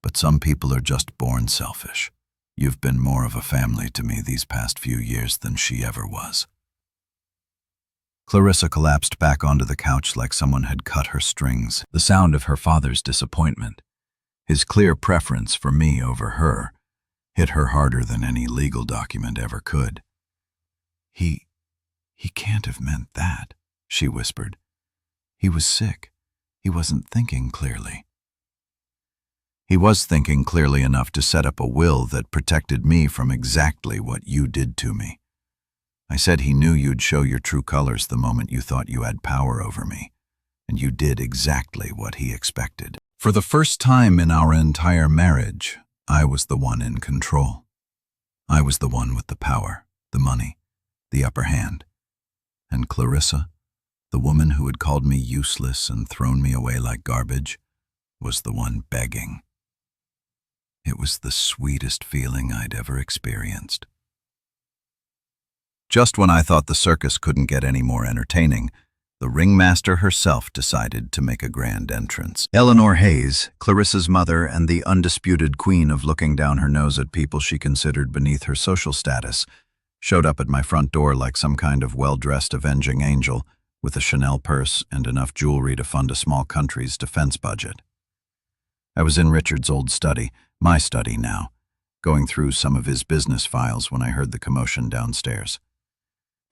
S1: But some people are just born selfish. You've been more of a family to me these past few years than she ever was." Clarissa collapsed back onto the couch like someone had cut her strings. The sound of her father's disappointment, his clear preference for me over her, hit her harder than any legal document ever could. He can't have meant that," she whispered. "He was sick. He wasn't thinking clearly." "He was thinking clearly enough to set up a will that protected me from exactly what you did to me. I said he knew you'd show your true colors the moment you thought you had power over me, and you did exactly what he expected. For the first time in our entire marriage, I was the one in control. I was the one with the power, the money, the upper hand. And Clarissa, the woman who had called me useless and thrown me away like garbage, was the one begging. It was the sweetest feeling I'd ever experienced. Just when I thought the circus couldn't get any more entertaining, the ringmaster herself decided to make a grand entrance. Eleanor Hayes, Clarissa's mother and the undisputed queen of looking down her nose at people she considered beneath her social status, showed up at my front door like some kind of well-dressed avenging angel with a Chanel purse and enough jewelry to fund a small country's defense budget. I was in Richard's old study, my study now, going through some of his business files when I heard the commotion downstairs.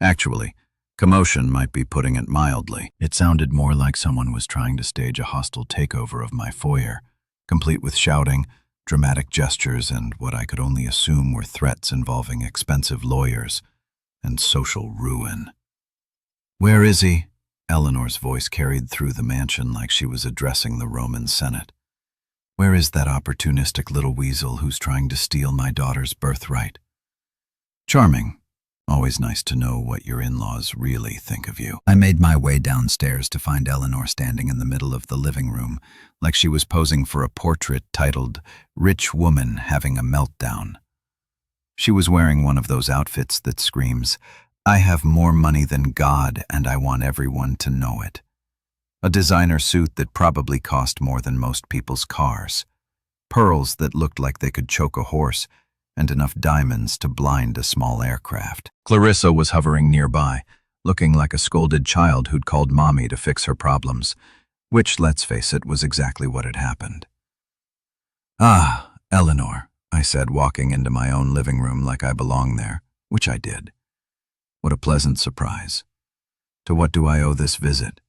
S1: Actually, commotion might be putting it mildly. It sounded more like someone was trying to stage a hostile takeover of my foyer, complete with shouting, dramatic gestures, and what I could only assume were threats involving expensive lawyers and social ruin. "Where is he?" Eleanor's voice carried through the mansion like she was addressing the Roman Senate. "Where is that opportunistic little weasel who's trying to steal my daughter's birthright?" Charming. Always nice to know what your in-laws really think of you. I made my way downstairs to find Eleanor standing in the middle of the living room, like she was posing for a portrait titled, "Rich Woman Having a Meltdown." She was wearing one of those outfits that screams, "I have more money than God and I want everyone to know it." A designer suit that probably cost more than most people's cars. Pearls that looked like they could choke a horse, and enough diamonds to blind a small aircraft. Clarissa was hovering nearby, looking like a scolded child who'd called Mommy to fix her problems, which, let's face it, was exactly what had happened. "Ah, Eleanor," I said, walking into my own living room like I belonged there, which I did. What a pleasant surprise. To what do I owe this visit?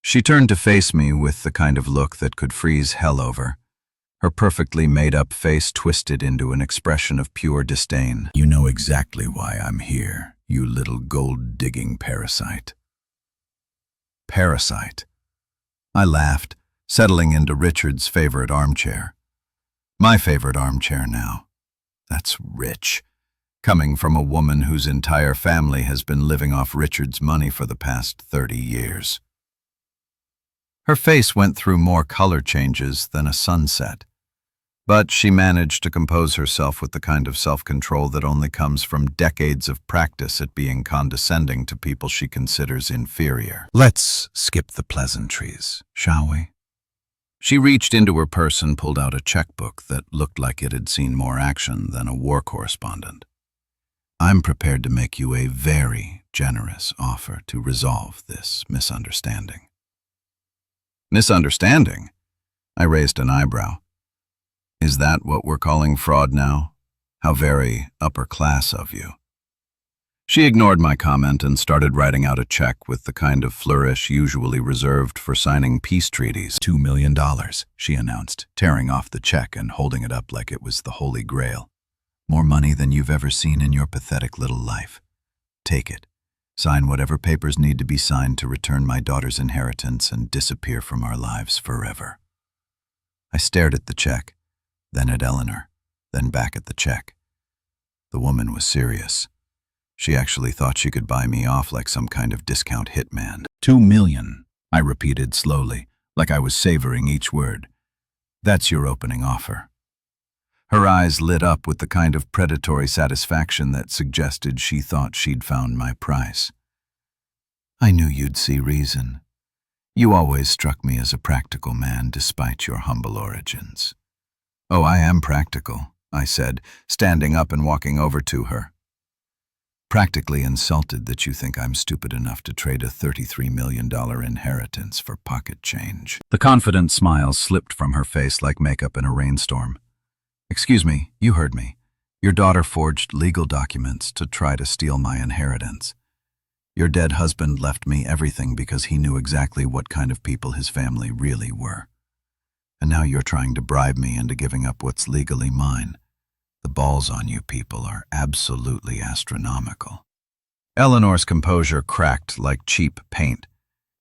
S1: She turned to face me with the kind of look that could freeze hell over. Her perfectly made-up face twisted into an expression of pure disdain. "You know exactly why I'm here, you little gold-digging parasite." Parasite. I laughed, settling into Richard's favorite armchair. My favorite armchair now. That's rich. Coming from a woman whose entire family has been living off Richard's money for the past 30 years. Her face went through more color changes than a sunset, but she managed to compose herself with the kind of self-control that only comes from decades of practice at being condescending to people she considers inferior. "Let's skip the pleasantries, shall we?" She reached into her purse and pulled out a checkbook that looked like it had seen more action than a war correspondent. "I'm prepared to make you a very generous offer to resolve this misunderstanding." Misunderstanding? I raised an eyebrow. Is that what we're calling fraud now? How very upper class of you. She ignored my comment and started writing out a check with the kind of flourish usually reserved for signing peace treaties. $2 million, she announced, tearing off the check and holding it up like it was the Holy Grail. "More money than you've ever seen in your pathetic little life. Take it. Sign whatever papers need to be signed to return my daughter's inheritance and disappear from our lives forever." I stared at the check, then at Eleanor, then back at the check. The woman was serious. She actually thought she could buy me off like some kind of discount hitman. $2 million, I repeated slowly, like I was savoring each word. "That's your opening offer." Her eyes lit up with the kind of predatory satisfaction that suggested she thought she'd found my price. "I knew you'd see reason. You always struck me as a practical man despite your humble origins." "Oh, I am practical," I said, standing up and walking over to her. "Practically insulted that you think I'm stupid enough to trade a $33 million inheritance for pocket change." The confident smile slipped from her face like makeup in a rainstorm. "Excuse me, you heard me. Your daughter forged legal documents to try to steal my inheritance. Your dead husband left me everything because he knew exactly what kind of people his family really were. And now you're trying to bribe me into giving up what's legally mine. The balls on you people are absolutely astronomical." Eleanor's composure cracked like cheap paint.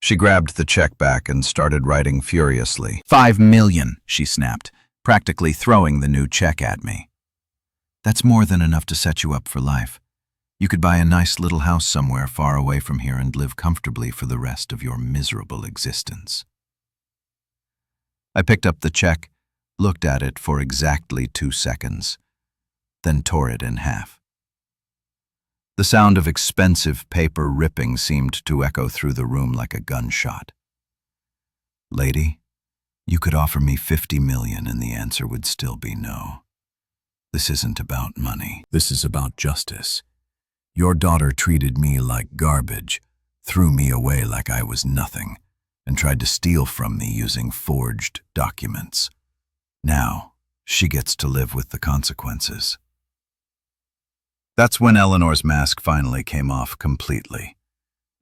S1: She grabbed the check back and started writing furiously. $5 million, she snapped, practically throwing the new check at me. "That's more than enough to set you up for life. You could buy a nice little house somewhere far away from here and live comfortably for the rest of your miserable existence." I picked up the check, looked at it for exactly 2 seconds, then tore it in half. The sound of expensive paper ripping seemed to echo through the room like a gunshot. "Lady, you could offer me 50 million and the answer would still be no. This isn't about money. This is about justice. Your daughter treated me like garbage, threw me away like I was nothing, and tried to steal from me using forged documents. Now, she gets to live with the consequences." That's when Eleanor's mask finally came off completely.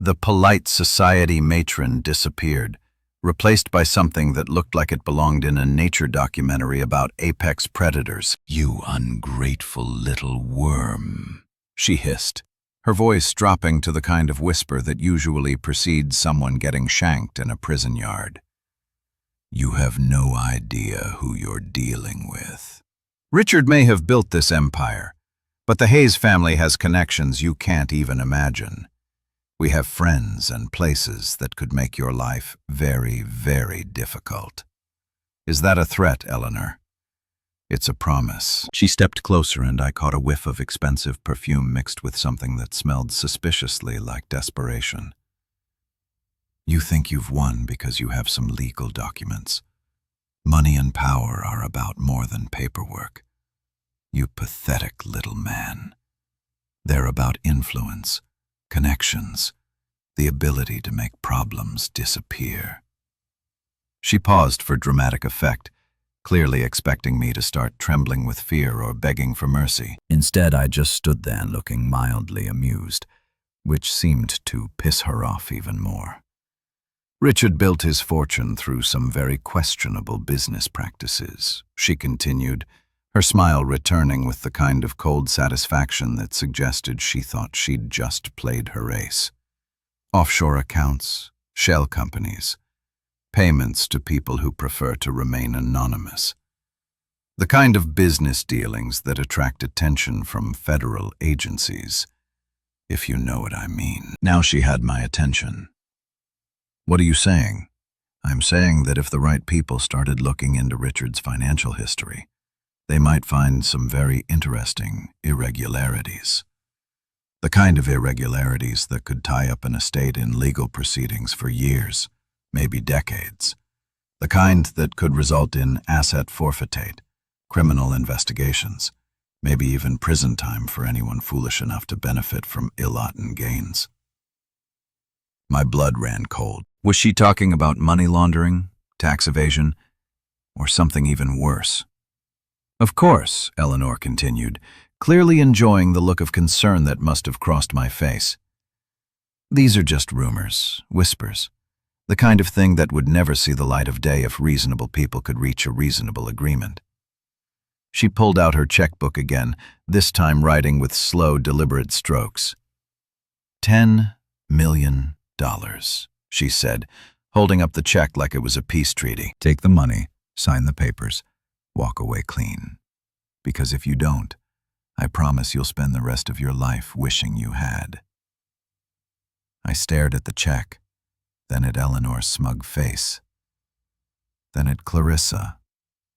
S1: The polite society matron disappeared, replaced by something that looked like it belonged in a nature documentary about apex predators. "You ungrateful little worm," she hissed, her voice dropping to the kind of whisper that usually precedes someone getting shanked in a prison yard. "You have no idea who you're dealing with." Richard may have built this empire, but the Hayes family has connections you can't even imagine. We have friends and places that could make your life very, very difficult. Is that a threat, Eleanor? It's a promise. She stepped closer and I caught a whiff of expensive perfume mixed with something that smelled suspiciously like desperation. You think you've won because you have some legal documents. Money and power are about more than paperwork. You pathetic little man. They're about influence, connections, the ability to make problems disappear. She paused for dramatic effect, clearly expecting me to start trembling with fear or begging for mercy. Instead, I just stood there looking mildly amused, which seemed to piss her off even more. Richard built his fortune through some very questionable business practices, she continued, her smile returning with the kind of cold satisfaction that suggested she thought she'd just played her ace. Offshore accounts, shell companies, payments to people who prefer to remain anonymous. The kind of business dealings that attract attention from federal agencies, if you know what I mean. Now she had my attention. "What are you saying?" "I'm saying that if the right people started looking into Richard's financial history, they might find some very interesting irregularities. The kind of irregularities that could tie up an estate in legal proceedings for years, maybe decades. The kind that could result in asset forfeitate, criminal investigations, maybe even prison time for anyone foolish enough to benefit from ill-gotten gains." My blood ran cold. Was she talking about money laundering, tax evasion, or something even worse? "Of course," Eleanor continued, clearly enjoying the look of concern that must have crossed my face. "These are just rumors, whispers, the kind of thing that would never see the light of day if reasonable people could reach a reasonable agreement." She pulled out her checkbook again, this time writing with slow, deliberate strokes. $10 million, she said, holding up the check like it was a peace treaty. "Take the money, sign the papers, walk away clean. Because if you don't, I promise you'll spend the rest of your life wishing you had." I stared at the check, then at Eleanor's smug face, then at Clarissa,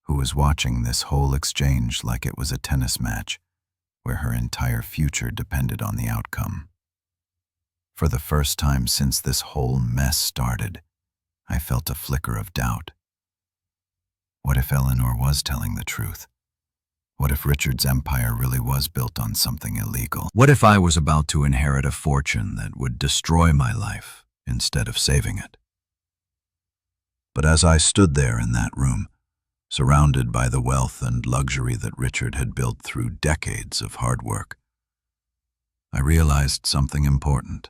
S1: who was watching this whole exchange like it was a tennis match, where her entire future depended on the outcome. For the first time since this whole mess started, I felt a flicker of doubt. What if Eleanor was telling the truth? What if Richard's empire really was built on something illegal? What if I was about to inherit a fortune that would destroy my life instead of saving it? But as I stood there in that room, surrounded by the wealth and luxury that Richard had built through decades of hard work, I realized something important.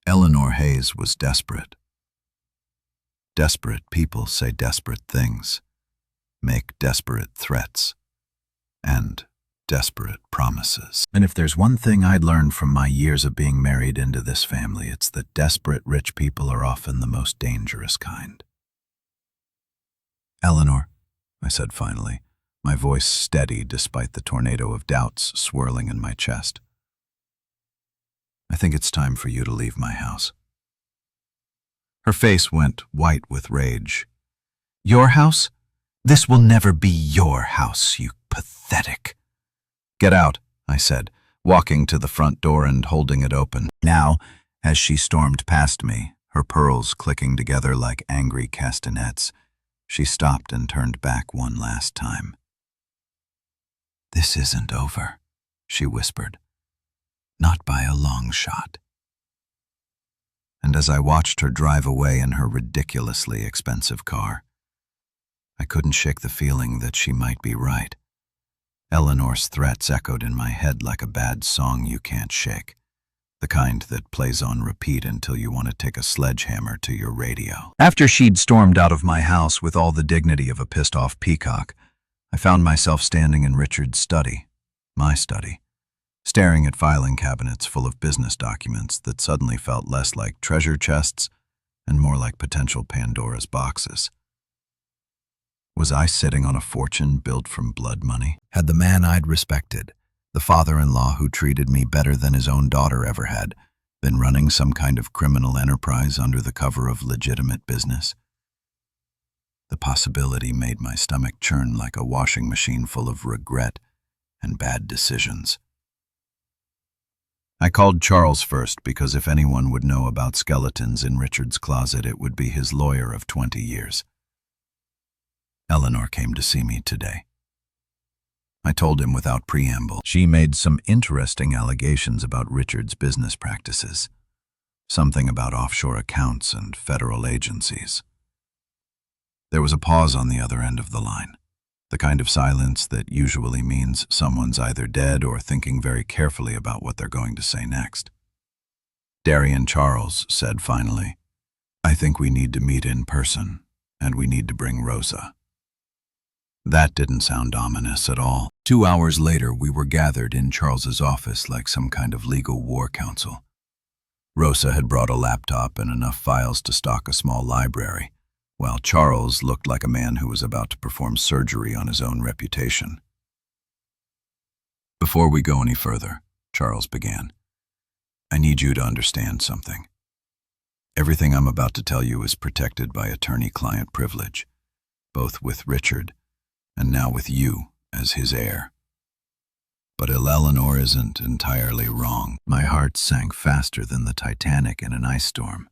S1: Eleanor Hayes was desperate. Desperate people say desperate things, make desperate threats, and desperate promises. And if there's one thing I'd learned from my years of being married into this family, it's that desperate rich people are often the most dangerous kind. "Eleanor," I said finally, my voice steady despite the tornado of doubts swirling in my chest. "I think it's time for you to leave my house." Her face went white with rage. "Your house? This will never be your house, you pathetic. Get out, I said, walking to the front door and holding it open. Now, as she stormed past me, her pearls clicking together like angry castanets, she stopped and turned back one last time. This isn't over, she whispered. Not by a long shot. And as I watched her drive away in her ridiculously expensive car, I couldn't shake the feeling that she might be right. Eleanor's threats echoed in my head like a bad song you can't shake, the kind that plays on repeat until you want to take a sledgehammer to your radio. After she'd stormed out of my house with all the dignity of a pissed-off peacock, I found myself standing in Richard's study, my study, staring at filing cabinets full of business documents that suddenly felt less like treasure chests and more like potential Pandora's boxes. Was I sitting on a fortune built from blood money? Had the man I'd respected, the father-in-law who treated me better than his own daughter ever had, been running some kind of criminal enterprise under the cover of legitimate business? The possibility made my stomach churn like a washing machine full of regret and bad decisions. I called Charles first because if anyone would know about skeletons in Richard's closet, it would be his lawyer of 20 years. Eleanor came to see me today. I told him without preamble. She made some interesting allegations about Richard's business practices. Something about offshore accounts and federal agencies. There was a pause on the other end of the line, the kind of silence that usually means someone's either dead or thinking very carefully about what they're going to say next. Darian Charles said finally, "I think we need to meet in person, and we need to bring Rosa." That didn't sound ominous at all. 2 hours later, we were gathered in Charles's office like some kind of legal war council. Rosa had brought a laptop and enough files to stock a small library, while Charles looked like a man who was about to perform surgery on his own reputation. "Before we go any further," Charles began, "I need you to understand something. Everything I'm about to tell you is protected by attorney-client privilege, both with Richard and now with you as his heir. But Eleanor isn't entirely wrong." My heart sank faster than the Titanic in an ice storm.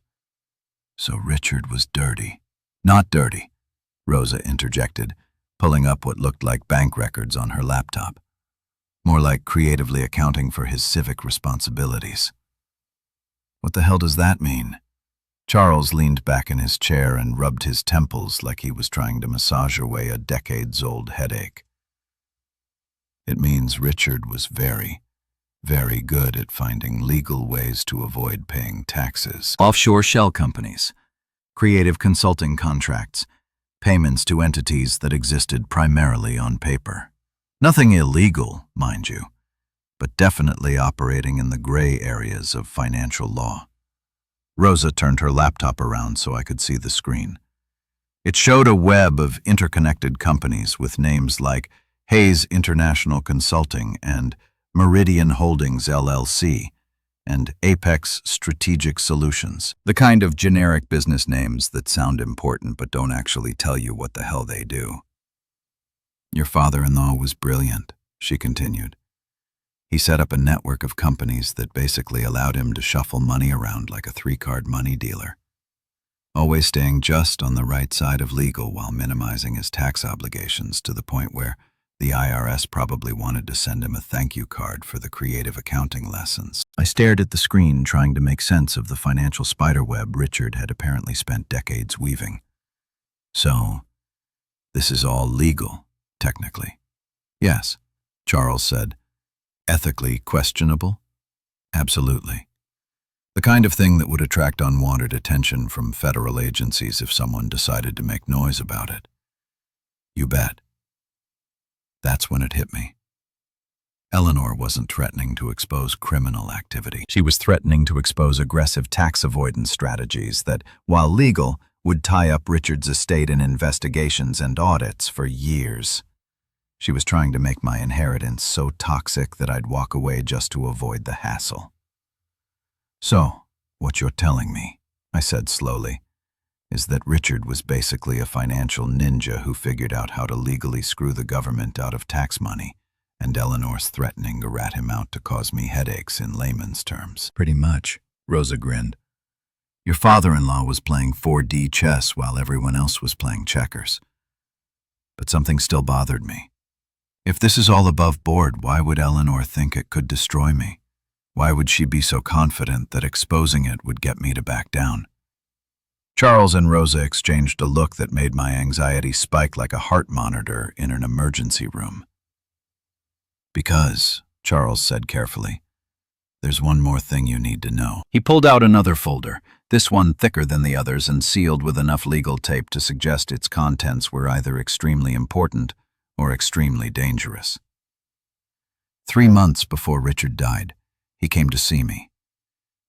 S1: So Richard was dirty. "Not dirty," Rosa interjected, pulling up what looked like bank records on her laptop. "More like creatively accounting for his civic responsibilities." "What the hell does that mean?" Charles leaned back in his chair and rubbed his temples like he was trying to massage away a decades-old headache. "It means Richard was very, very good at finding legal ways to avoid paying taxes. Offshore shell companies, creative consulting contracts, payments to entities that existed primarily on paper. Nothing illegal, mind you, but definitely operating in the gray areas of financial law." Rosa turned her laptop around so I could see the screen. It showed a web of interconnected companies with names like Hayes International Consulting and Meridian Holdings LLC and Apex Strategic Solutions, the kind of generic business names that sound important but don't actually tell you what the hell they do. "Your father-in-law was brilliant," she continued. "He set up a network of companies that basically allowed him to shuffle money around like a 3-card money dealer, always staying just on the right side of legal while minimizing his tax obligations to the point where the IRS probably wanted to send him a thank you card for the creative accounting lessons." I stared at the screen, trying to make sense of the financial spiderweb Richard had apparently spent decades weaving. "So, this is all legal, technically?" "Yes," Charles said. "Ethically questionable?" "Absolutely. The kind of thing that would attract unwanted attention from federal agencies if someone decided to make noise about it." "You bet." That's when it hit me. Eleanor wasn't threatening to expose criminal activity. She was threatening to expose aggressive tax avoidance strategies that, while legal, would tie up Richard's estate in investigations and audits for years. She was trying to make my inheritance so toxic that I'd walk away just to avoid the hassle. "So, what you're telling me," I said slowly, is that Richard was basically a financial ninja who figured out how to legally screw the government out of tax money, and Eleanor's threatening to rat him out to cause me headaches in layman's terms. Pretty much, Rosa grinned. Your father-in-law was playing 4D chess while everyone else was playing checkers. But something still bothered me. If this is all above board, why would Eleanor think it could destroy me? Why would she be so confident that exposing it would get me to back down? Charles and Rosa exchanged a look that made my anxiety spike like a heart monitor in an emergency room. Because, Charles said carefully, there's one more thing you need to know. He pulled out another folder, this one thicker than the others and sealed with enough legal tape to suggest its contents were either extremely important or extremely dangerous. 3 months before Richard died, he came to see me.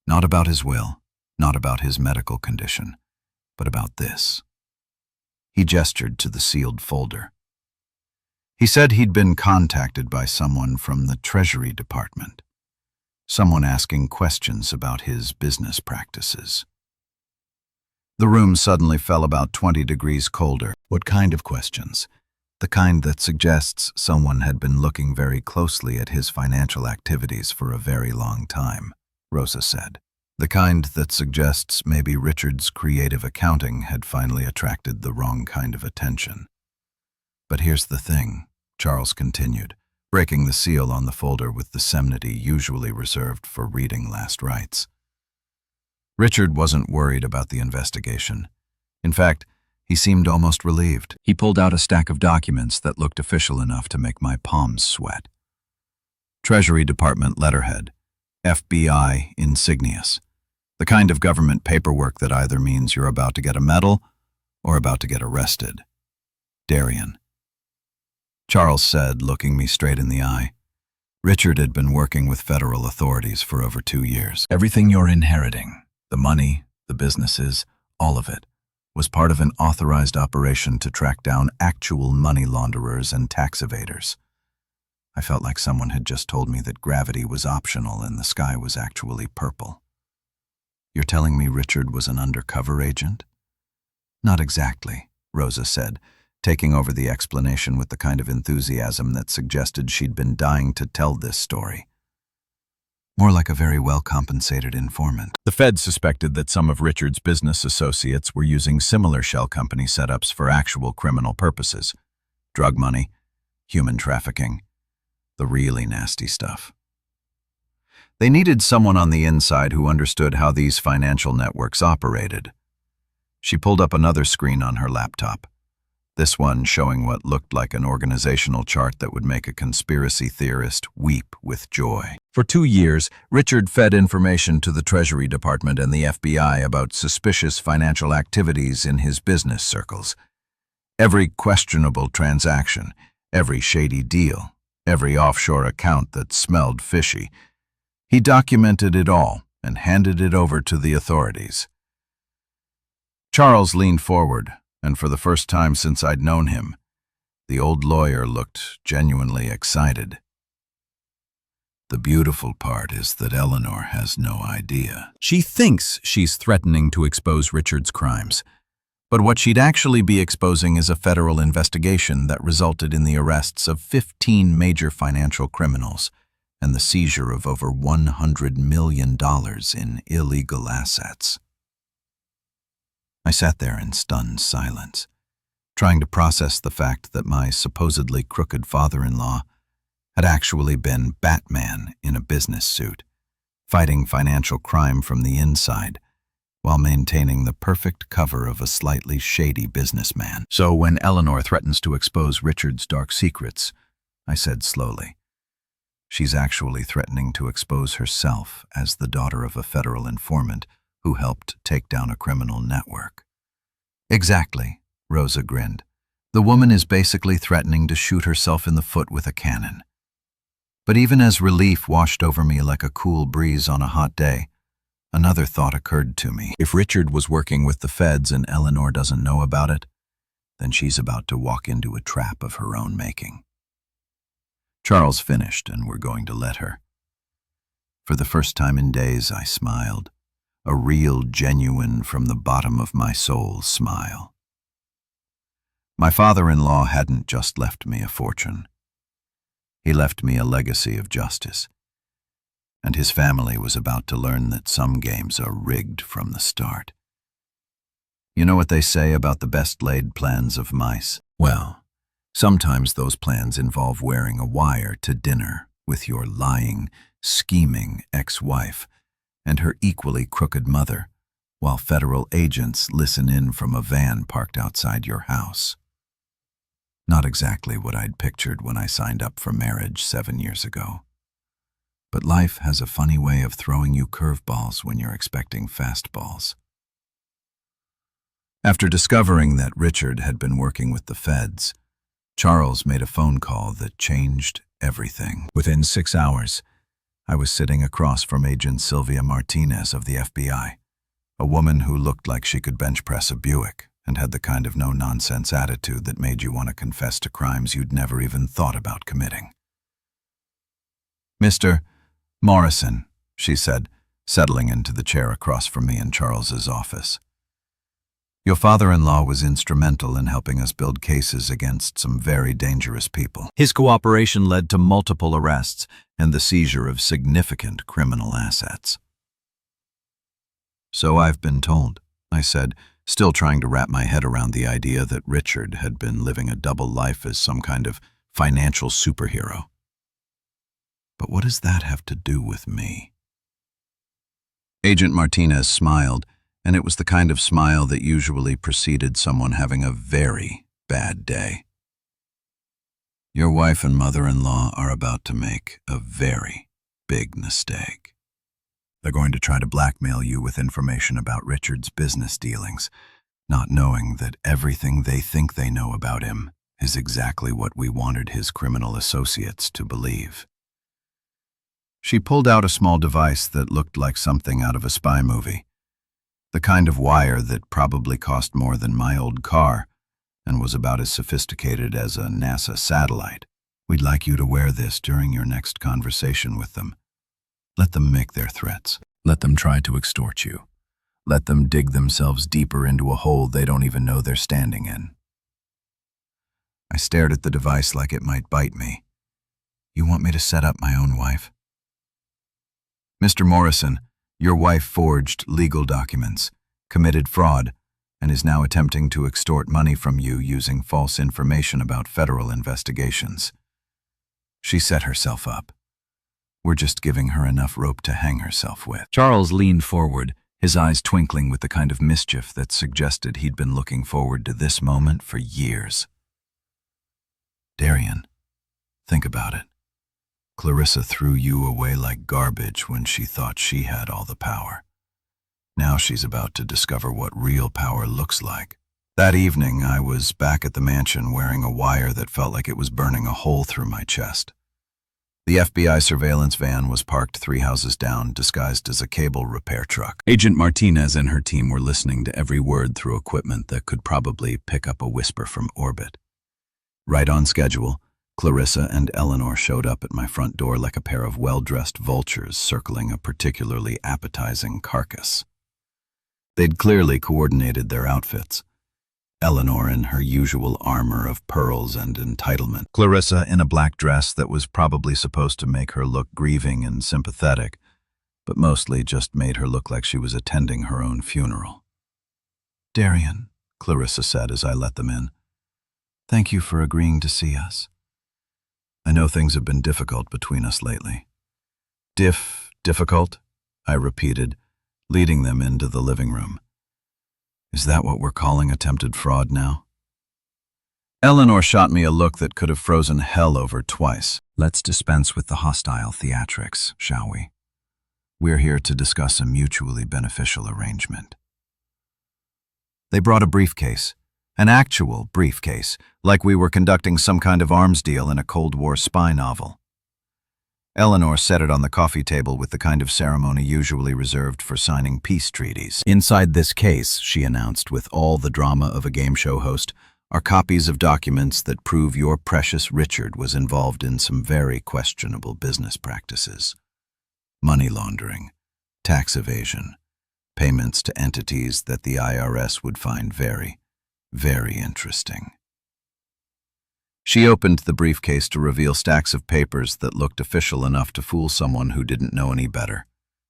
S1: Not about his will, not about his medical condition, but about this. He gestured to the sealed folder. He said he'd been contacted by someone from the Treasury Department, someone asking questions about his business practices. The room suddenly fell about 20 degrees colder. What kind of questions? The kind that suggests someone had been looking very closely at his financial activities for a very long time, Rosa said. The kind that suggests maybe Richard's creative accounting had finally attracted the wrong kind of attention. But here's the thing, Charles continued, breaking the seal on the folder with the solemnity usually reserved for reading last rites. Richard wasn't worried about the investigation. In fact, he seemed almost relieved. He pulled out a stack of documents that looked official enough to make my palms sweat. Treasury Department letterhead, FBI insignias, the kind of government paperwork that either means you're about to get a medal or about to get arrested. Darien. Charles said, looking me straight in the eye. Richard had been working with federal authorities for over 2 years. Everything you're inheriting, the money, the businesses, all of it, was part of an authorized operation to track down actual money launderers and tax evaders. I felt like someone had just told me that gravity was optional and the sky was actually purple. You're telling me Richard was an undercover agent? Not exactly, Rosa said, taking over the explanation with the kind of enthusiasm that suggested she'd been dying to tell this story. More like a very well-compensated informant. The Fed suspected that some of Richard's business associates were using similar shell company setups for actual criminal purposes. Drug money, human trafficking, the really nasty stuff. They needed someone on the inside who understood how these financial networks operated. She pulled up another screen on her laptop, this one showing what looked like an organizational chart that would make a conspiracy theorist weep with joy. For 2 years, Richard fed information to the Treasury Department and the FBI about suspicious financial activities in his business circles. Every questionable transaction, every shady deal, every offshore account that smelled fishy. He documented it all and handed it over to the authorities. Charles leaned forward, and for the first time since I'd known him, the old lawyer looked genuinely excited. The beautiful part is that Eleanor has no idea. She thinks she's threatening to expose Richard's crimes, but what she'd actually be exposing is a federal investigation that resulted in the arrests of 15 major financial criminals and the seizure of over $100 million in illegal assets. I sat there in stunned silence, trying to process the fact that my supposedly crooked father-in-law had actually been Batman in a business suit, fighting financial crime from the inside, while maintaining the perfect cover of a slightly shady businessman. So when Eleanor threatens to expose Richard's dark secrets, I said slowly, she's actually threatening to expose herself as the daughter of a federal informant who helped take down a criminal network. Exactly, Rosa grinned. The woman is basically threatening to shoot herself in the foot with a cannon. But even as relief washed over me like a cool breeze on a hot day, another thought occurred to me. If Richard was working with the feds and Eleanor doesn't know about it, then she's about to walk into a trap of her own making. Charles finished, and we're going to let her. For the first time in days, I smiled, a real, genuine, from the bottom of my soul smile. My father-in-law hadn't just left me a fortune. He left me a legacy of justice, and his family was about to learn that some games are rigged from the start. You know what they say about the best-laid plans of mice? Well, sometimes those plans involve wearing a wire to dinner with your lying, scheming ex-wife and her equally crooked mother, while federal agents listen in from a van parked outside your house. Not exactly what I'd pictured when I signed up for marriage 7 years ago. But life has a funny way of throwing you curveballs when you're expecting fastballs. After discovering that Richard had been working with the feds, Charles made a phone call that changed everything. Within 6 hours, I was sitting across from Agent Sylvia Martinez of the FBI, a woman who looked like she could bench press a Buick and had the kind of no-nonsense attitude that made you want to confess to crimes you'd never even thought about committing. "Mr. Morrison," she said, settling into the chair across from me in Charles's office. "Your father-in-law was instrumental in helping us build cases against some very dangerous people. His cooperation led to multiple arrests and the seizure of significant criminal assets." "So I've been told," I said, still trying to wrap my head around the idea that Richard had been living a double life as some kind of financial superhero. But what does that have to do with me? Agent Martinez smiled, and it was the kind of smile that usually preceded someone having a very bad day. "Your wife and mother-in-law are about to make a very big mistake. They're going to try to blackmail you with information about Richard's business dealings, not knowing that everything they think they know about him is exactly what we wanted his criminal associates to believe." She pulled out a small device that looked like something out of a spy movie, the kind of wire that probably cost more than my old car and was about as sophisticated as a NASA satellite. "We'd like you to wear this during your next conversation with them. Let them make their threats. Let them try to extort you. Let them dig themselves deeper into a hole they don't even know they're standing in." I stared at the device like it might bite me. "You want me to set up my own wife?" "Mr. Morrison, your wife forged legal documents, committed fraud, and is now attempting to extort money from you using false information about federal investigations. She set herself up. We're just giving her enough rope to hang herself with." Charles leaned forward, his eyes twinkling with the kind of mischief that suggested he'd been looking forward to this moment for years. "Darian, think about it. Clarissa threw you away like garbage when she thought she had all the power. Now she's about to discover what real power looks like." That evening, I was back at the mansion wearing a wire that felt like it was burning a hole through my chest. The FBI surveillance van was parked 3 houses down, disguised as a cable repair truck. Agent Martinez and her team were listening to every word through equipment that could probably pick up a whisper from orbit. Right on schedule, Clarissa and Eleanor showed up at my front door like a pair of well-dressed vultures circling a particularly appetizing carcass. They'd clearly coordinated their outfits. Eleanor in her usual armor of pearls and entitlement. Clarissa in a black dress that was probably supposed to make her look grieving and sympathetic, but mostly just made her look like she was attending her own funeral. "Darian," Clarissa said as I let them in, "thank you for agreeing to see us. I know things have been difficult between us lately." Difficult?" I repeated, leading them into the living room. "Is that what we're calling attempted fraud now?" Eleanor shot me a look that could have frozen hell over twice. "Let's dispense with the hostile theatrics, shall we? We're here to discuss a mutually beneficial arrangement." They brought a briefcase, an actual briefcase, like we were conducting some kind of arms deal in a Cold War spy novel. Eleanor set it on the coffee table with the kind of ceremony usually reserved for signing peace treaties. "Inside this case," she announced with all the drama of a game show host, "are copies of documents that prove your precious Richard was involved in some very questionable business practices. Money laundering, tax evasion, payments to entities that the IRS would find very, very interesting. She opened the briefcase to reveal stacks of papers that looked official enough to fool someone who didn't know any better.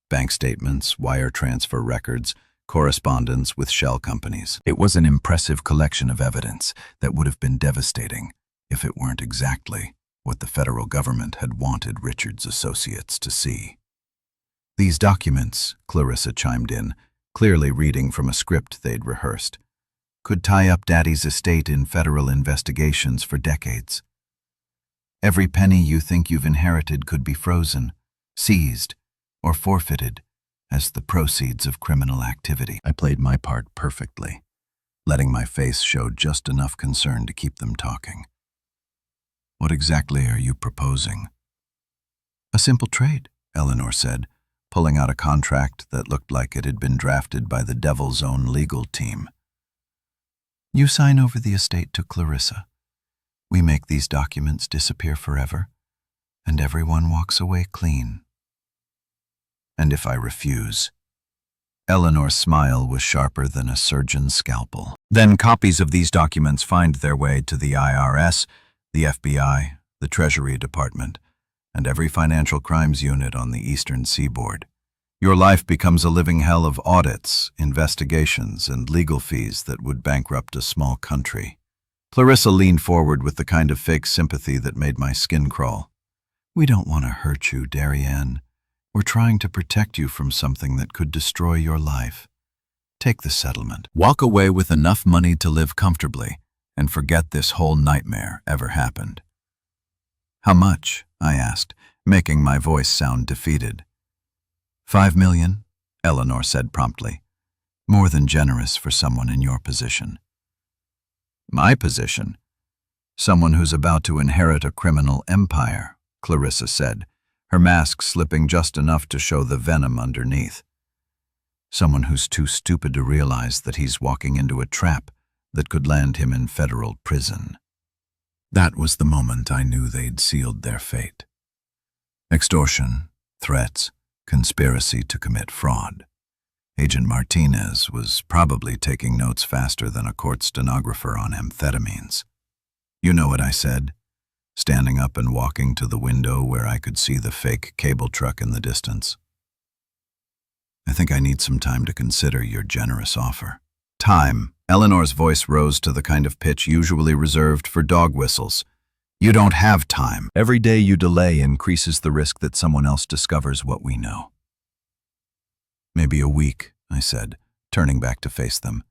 S1: Bank statements, wire transfer records, correspondence with shell companies. It was an impressive collection of evidence that would have been devastating if it weren't exactly what the federal government had wanted Richard's associates to see. These documents, Clarissa chimed in, clearly reading from a script they'd rehearsed, could tie up Daddy's estate in federal investigations for decades. Every penny you think you've inherited could be frozen, seized, or forfeited as the proceeds of criminal activity. I played my part perfectly, letting my face show just enough concern to keep them talking. What exactly are you proposing? A simple trade, Eleanor said, pulling out a contract that looked like it had been drafted by the devil's own legal team. You sign over the estate to Clarissa. We make these documents disappear forever, and everyone walks away clean. And if I refuse? Eleanor's smile was sharper than a surgeon's scalpel. Then copies of these documents find their way to the IRS, the FBI, the Treasury Department, and every financial crimes unit on the Eastern Seaboard. Your life becomes a living hell of audits, investigations, and legal fees that would bankrupt a small country. Clarissa leaned forward with the kind of fake sympathy that made my skin crawl. We don't want to hurt you, Darien. We're trying to protect you from something that could destroy your life. Take the settlement. Walk away with enough money to live comfortably, and forget this whole nightmare ever happened. How much? I asked, making my voice sound defeated. $5 million, Eleanor said promptly. More than generous for someone in your position. My position? Someone who's about to inherit a criminal empire, Clarissa said, her mask slipping just enough to show the venom underneath. Someone who's too stupid to realize that he's walking into a trap that could land him in federal prison. That was the moment I knew they'd sealed their fate. Extortion, threats, conspiracy to commit fraud. Agent Martinez was probably taking notes faster than a court stenographer on amphetamines. You know what I said? Standing up and walking to the window where I could see the fake cable truck in the distance. I think I need some time to consider your generous offer. Time. Eleanor's voice rose to the kind of pitch usually reserved for dog whistles. You don't have time. Every day you delay increases the risk that someone else discovers what we know. Maybe a week, I said, turning back to face them,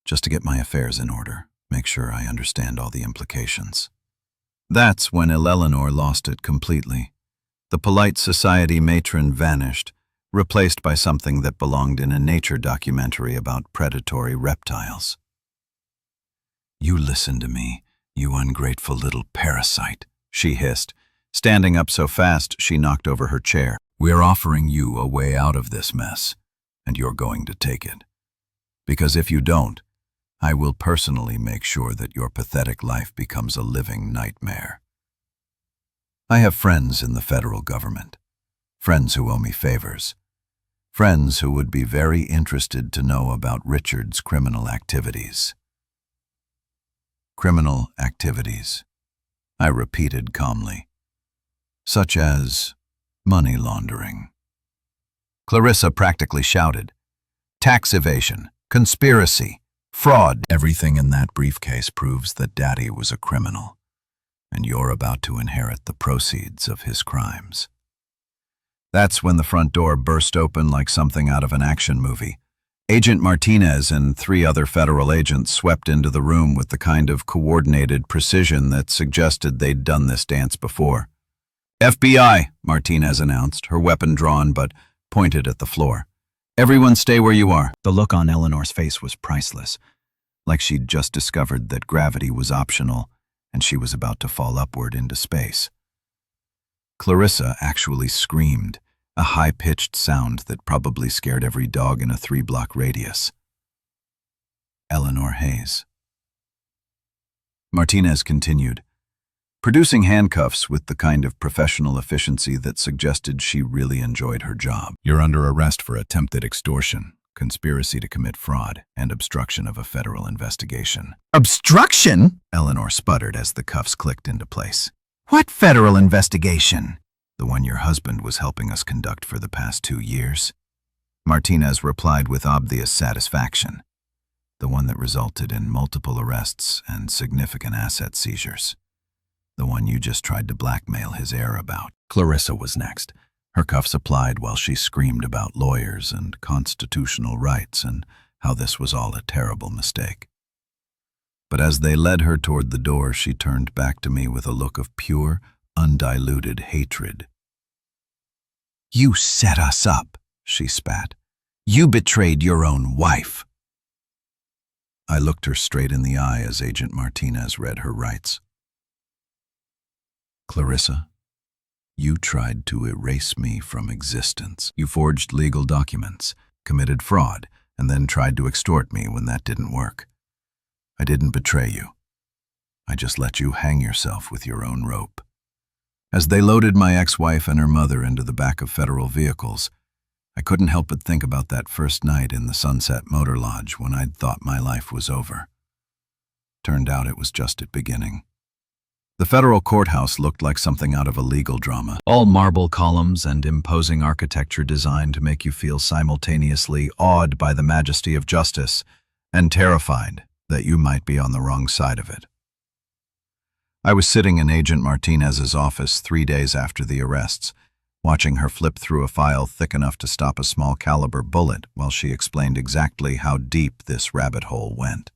S1: just to get my affairs in order, make sure I understand all the implications. That's when Eleanor lost it completely. The polite society matron vanished, replaced by something that belonged in a nature documentary about predatory reptiles. You listen to me, you ungrateful little parasite, she hissed, standing up so fast she knocked over her chair. We're offering you a way out of this mess, and you're going to take it. Because if you don't, I will personally make sure that your pathetic life becomes a living nightmare. I have friends in the federal government, friends who owe me favors, friends who would be very interested to know about Richard's criminal activities. Criminal activities, I repeated calmly, such as money laundering. Clarissa practically shouted, tax evasion, conspiracy, fraud. Everything in that briefcase proves that Daddy was a criminal, and you're about to inherit the proceeds of his crimes. That's when the front door burst open like something out of an action movie. Agent Martinez and 3 other federal agents swept into the room with the kind of coordinated precision that suggested they'd done this dance before. FBI, Martinez announced, her weapon drawn but pointed at the floor. Everyone stay where you are. The look on Eleanor's face was priceless, like she'd just discovered that gravity was optional and she was about to fall upward into space. Clarissa actually screamed, a high-pitched sound that probably scared every dog in a 3-block radius. Eleanor Hayes. Martinez continued, producing handcuffs with the kind of professional efficiency that suggested she really enjoyed her job. You're under arrest for attempted extortion, conspiracy to commit fraud, and obstruction of a federal investigation.
S2: Obstruction?
S1: Eleanor sputtered as the cuffs clicked into place.
S2: What federal investigation?
S1: The one your husband was helping us conduct for the past 2 years. Martinez replied with obvious satisfaction. The one that resulted in multiple arrests and significant asset seizures. The one you just tried to blackmail his heir about. Clarissa was next, her cuffs applied while she screamed about lawyers and constitutional rights and how this was all a terrible mistake. But as they led her toward the door, she turned back to me with a look of pure, undiluted hatred.
S2: You set us up, she spat. You betrayed your own wife.
S1: I looked her straight in the eye as Agent Martinez read her rights. Clarissa, you tried to erase me from existence. You forged legal documents, committed fraud, and then tried to extort me when that didn't work. I didn't betray you. I just let you hang yourself with your own rope. As they loaded my ex-wife and her mother into the back of federal vehicles, I couldn't help but think about that first night in the Sunset Motor Lodge when I'd thought my life was over. Turned out it was just at beginning. The federal courthouse looked like something out of a legal drama. All marble columns and imposing architecture designed to make you feel simultaneously awed by the majesty of justice and terrified that you might be on the wrong side of it. I was sitting in Agent Martinez's office 3 days after the arrests, watching her flip through a file thick enough to stop a small caliber bullet while she explained exactly how deep this rabbit hole went.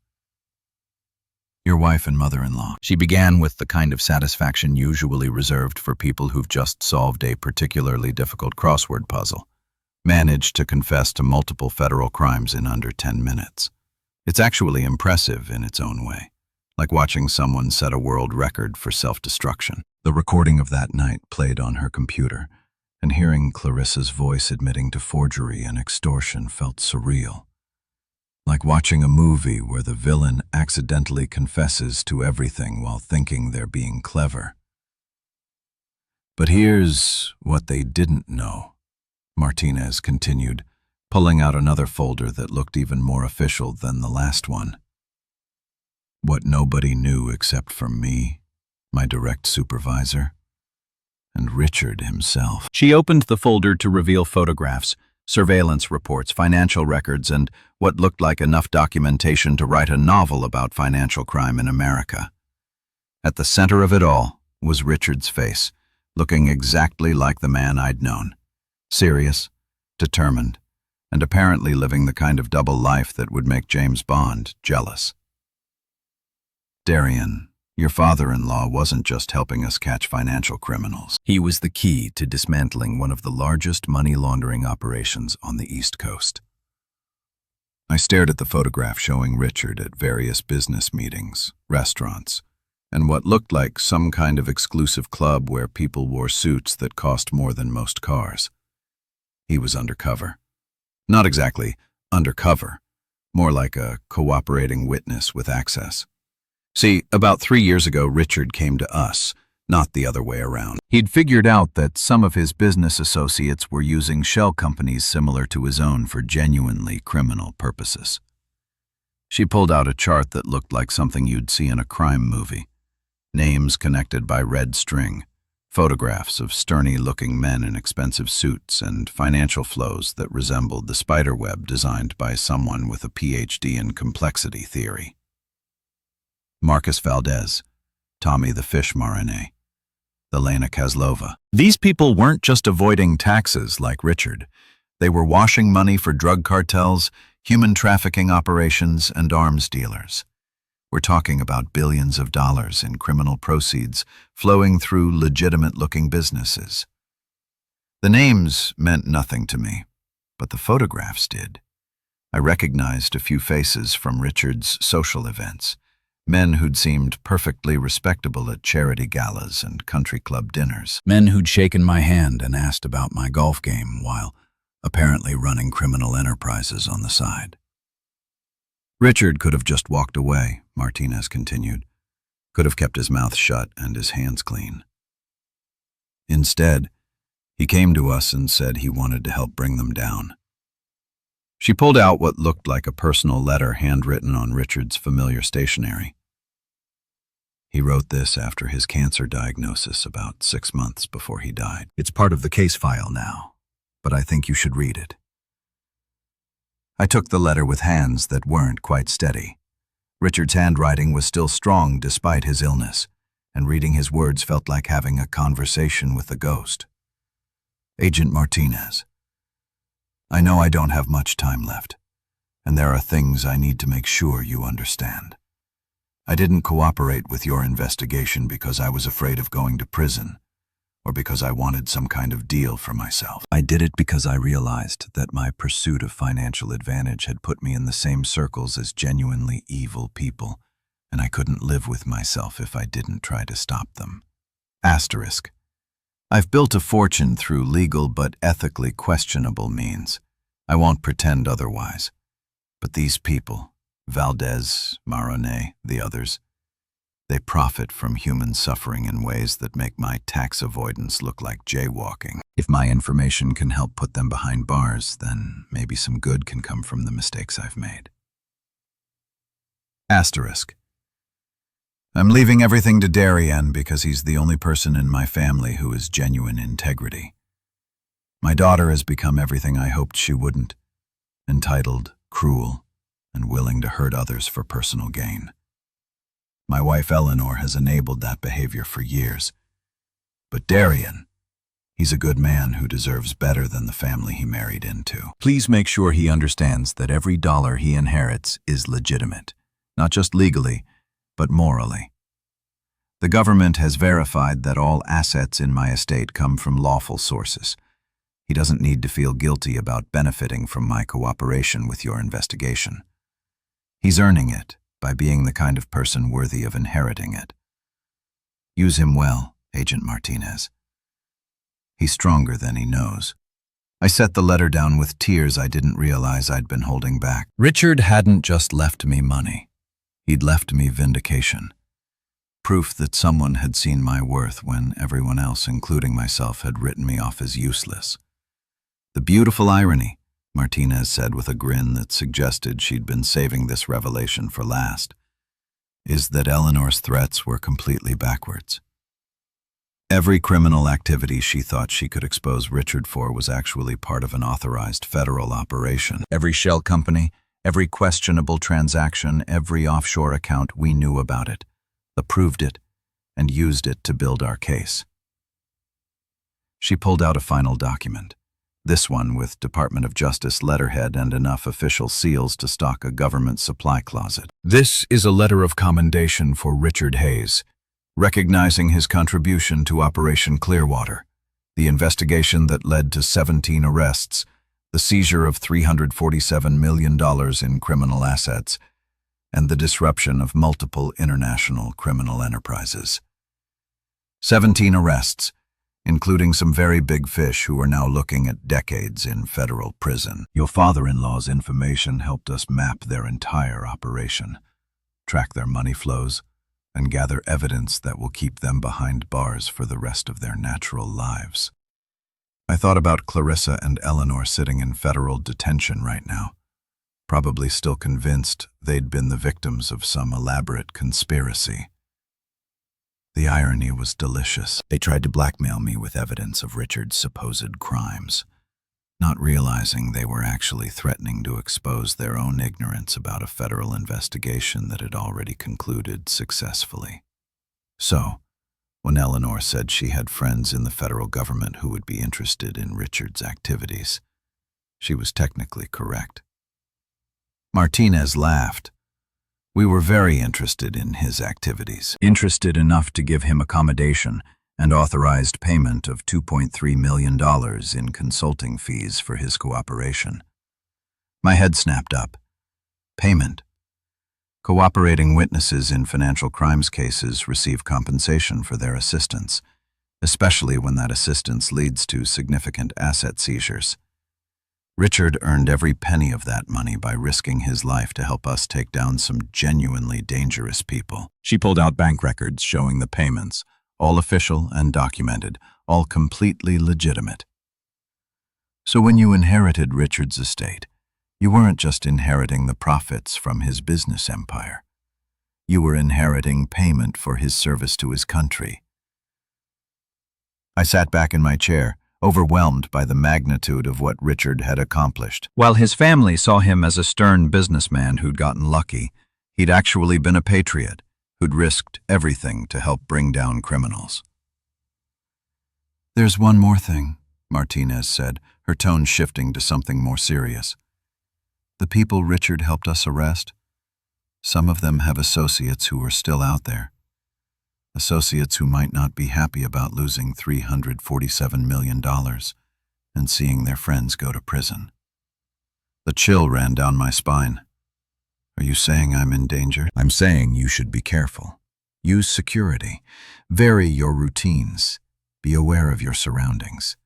S1: Your wife and mother-in-law. She began with the kind of satisfaction usually reserved for people who've just solved a particularly difficult crossword puzzle, managed to confess to multiple federal crimes in under 10 minutes. It's actually impressive in its own way, like watching someone set a world record for self-destruction. The recording of that night played on her computer, and hearing Clarissa's voice admitting to forgery and extortion felt surreal. Like watching a movie where the villain accidentally confesses to everything while thinking they're being clever. But here's what they didn't know, Martinez continued, pulling out another folder that looked even more official than the last one. What nobody knew except for me, my direct supervisor, and Richard himself. She opened the folder to reveal photographs, surveillance reports, financial records, and what looked like enough documentation to write a novel about financial crime in America. At the center of it all was Richard's face, looking exactly like the man I'd known. Serious, determined, and apparently living the kind of double life that would make James Bond jealous. Darian, your father-in-law wasn't just helping us catch financial criminals. He was the key to dismantling one of the largest money laundering operations on the East Coast. I stared at the photograph showing Richard at various business meetings, restaurants, and what looked like some kind of exclusive club where people wore suits that cost more than most cars. He was undercover. Not exactly undercover, more like a cooperating witness with access. See, about 3 years ago, Richard came to us, not the other way around. He'd figured out that some of his business associates were using shell companies similar to his own for genuinely criminal purposes. She pulled out a chart that looked like something you'd see in a crime movie. Names connected by red string, photographs of sterny-looking men in expensive suits, and financial flows that resembled the spiderweb designed by someone with a PhD in complexity theory. Marcus Valdez, Tommy the Fish Marine, Elena Kozlova. These people weren't just avoiding taxes like Richard. They were washing money for drug cartels, human trafficking operations, and arms dealers. We're talking about billions of dollars in criminal proceeds flowing through legitimate-looking businesses. The names meant nothing to me, but the photographs did. I recognized a few faces from Richard's social events. Men who'd seemed perfectly respectable at charity galas and country club dinners. Men who'd shaken my hand and asked about my golf game while apparently running criminal enterprises on the side. Richard could have just walked away, Martinez continued. Could have kept his mouth shut and his hands clean. Instead, he came to us and said he wanted to help bring them down. She pulled out what looked like a personal letter handwritten on Richard's familiar stationery. He wrote this after his cancer diagnosis about 6 months before he died. It's part of the case file now, but I think you should read it. I took the letter with hands that weren't quite steady. Richard's handwriting was still strong despite his illness, and reading his words felt like having a conversation with a ghost. Agent Martinez, I know I don't have much time left, and there are things I need to make sure you understand. I didn't cooperate with your investigation because I was afraid of going to prison, or because I wanted some kind of deal for myself. I did it because I realized that my pursuit of financial advantage had put me in the same circles as genuinely evil people, and I couldn't live with myself if I didn't try to stop them. Asterisk. I've built a fortune through legal but ethically questionable means. I won't pretend otherwise. But these people, Valdez, Maroney, the others, they profit from human suffering in ways that make my tax avoidance look like jaywalking. If my information can help put them behind bars, then maybe some good can come from the mistakes I've made. Asterisk. I'm leaving everything to Darien because he's the only person in my family who has genuine integrity. My daughter has become everything I hoped she wouldn't: entitled, cruel, and willing to hurt others for personal gain. My wife Eleanor has enabled that behavior for years. But Darien, he's a good man who deserves better than the family he married into. Please make sure he understands that every dollar he inherits is legitimate, not just legally, but morally. The government has verified that all assets in my estate come from lawful sources. He doesn't need to feel guilty about benefiting from my cooperation with your investigation. He's earning it by being the kind of person worthy of inheriting it. Use him well, Agent Martinez. He's stronger than he knows. I set the letter down with tears I didn't realize I'd been holding back. Richard hadn't just left me money. He'd left me vindication. Proof that someone had seen my worth when everyone else, including myself, had written me off as useless. The beautiful irony, Martinez said with a grin that suggested she'd been saving this revelation for last, is that Eleanor's threats were completely backwards. Every criminal activity she thought she could expose Richard for was actually part of an authorized federal operation. Every shell company, every questionable transaction, every offshore account, we knew about it, approved it, and used it to build our case. She pulled out a final document. This one with Department of Justice letterhead and enough official seals to stock a government supply closet. This is a letter of commendation for Richard Hayes, recognizing his contribution to Operation Clearwater, the investigation that led to 17 arrests, the seizure of $347 million in criminal assets, and the disruption of multiple international criminal enterprises. 17 arrests, including some very big fish who are now looking at decades in federal prison. Your father-in-law's information helped us map their entire operation, track their money flows, and gather evidence that will keep them behind bars for the rest of their natural lives. I thought about Clarissa and Eleanor sitting in federal detention right now, probably still convinced they'd been the victims of some elaborate conspiracy. The irony was delicious. They tried to blackmail me with evidence of Richard's supposed crimes, not realizing they were actually threatening to expose their own ignorance about a federal investigation that had already concluded successfully. So, when Eleanor said she had friends in the federal government who would be interested in Richard's activities, she was technically correct. Martinez laughed. We were very interested in his activities, interested enough to give him accommodation and authorized payment of $2.3 million in consulting fees for his cooperation. My head snapped up. Payment. Cooperating witnesses in financial crimes cases receive compensation for their assistance, especially when that assistance leads to significant asset seizures. Richard earned every penny of that money by risking his life to help us take down some genuinely dangerous people. She pulled out bank records showing the payments, all official and documented, all completely legitimate. So when you inherited Richard's estate, You weren't just inheriting the profits from his business empire. You were inheriting payment for his service to his country. I sat back in my chair, overwhelmed by the magnitude of what Richard had accomplished. While his family saw him as a stern businessman who'd gotten lucky, he'd actually been a patriot who'd risked everything to help bring down criminals. "There's one more thing," Martinez said, her tone shifting to something more serious. "The people Richard helped us arrest, some of them have associates who are still out there. Associates who might not be happy about losing $347 million and seeing their friends go to prison." The chill ran down my spine. "Are you saying I'm in danger?" "I'm saying you should be careful. Use security. Vary your routines. Be aware of your surroundings.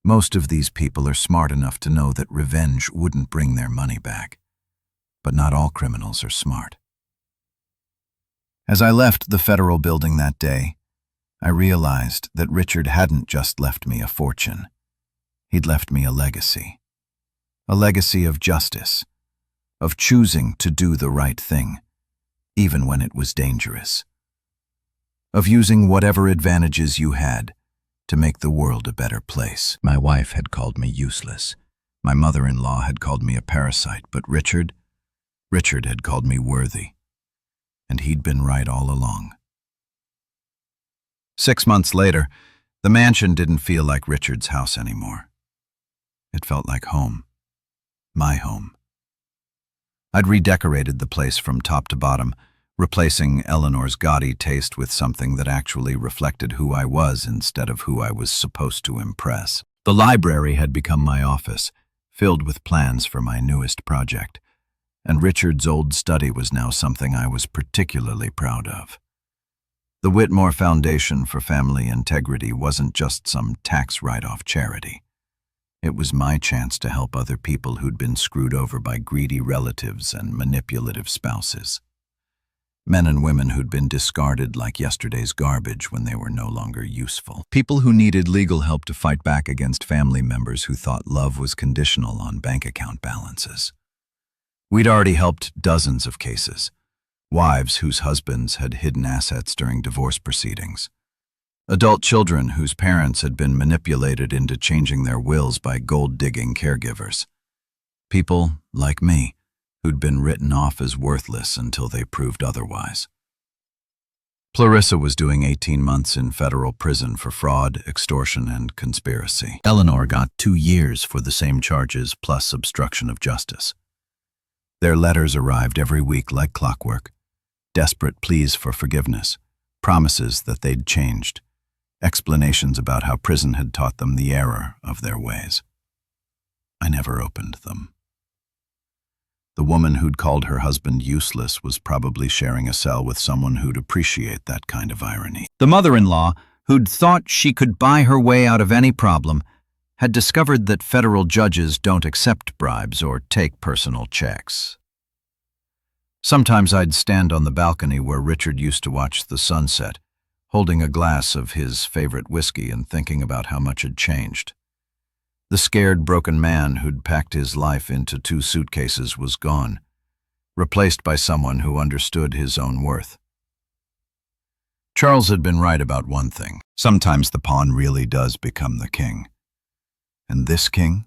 S1: Most of these people are smart enough to know that revenge wouldn't bring their money back. But not all criminals are smart." As I left the federal building that day, I realized that Richard hadn't just left me a fortune. He'd left me a legacy. A legacy of justice, of choosing to do the right thing, even when it was dangerous. Of using whatever advantages you had to make the world a better place. My wife had called me useless. My mother-in-law had called me a parasite, but Richard had called me worthy. And he'd been right all along. 6 months later, the mansion didn't feel like Richard's house anymore. It felt like home. My home. I'd redecorated the place from top to bottom, replacing Eleanor's gaudy taste with something that actually reflected who I was instead of who I was supposed to impress. The library had become my office, filled with plans for my newest project. And Richard's old study was now something I was particularly proud of. The Whitmore Foundation for Family Integrity wasn't just some tax write-off charity. It was my chance to help other people who'd been screwed over by greedy relatives and manipulative spouses. Men and women who'd been discarded like yesterday's garbage when they were no longer useful. People who needed legal help to fight back against family members who thought love was conditional on bank account balances. We'd already helped dozens of cases. Wives whose husbands had hidden assets during divorce proceedings. Adult children whose parents had been manipulated into changing their wills by gold-digging caregivers. People, like me, who'd been written off as worthless until they proved otherwise. Clarissa was doing 18 months in federal prison for fraud, extortion, and conspiracy. Eleanor got 2 years for the same charges plus obstruction of justice. Their letters arrived every week like clockwork. Desperate pleas for forgiveness, promises that they'd changed, explanations about how prison had taught them the error of their ways. I never opened them. The woman who'd called her husband useless was probably sharing a cell with someone who'd appreciate that kind of irony. The mother-in-law, who'd thought she could buy her way out of any problem, had discovered that federal judges don't accept bribes or take personal checks. Sometimes I'd stand on the balcony where Richard used to watch the sunset, holding a glass of his favorite whiskey and thinking about how much had changed. The scared, broken man who'd packed his life into 2 suitcases was gone, replaced by someone who understood his own worth. Charles had been right about one thing. Sometimes the pawn really does become the king. And this king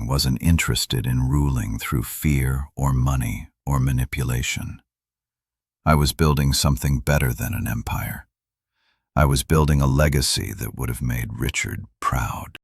S1: wasn't interested in ruling through fear or money or manipulation. I was building something better than an empire. I was building a legacy that would have made Richard proud.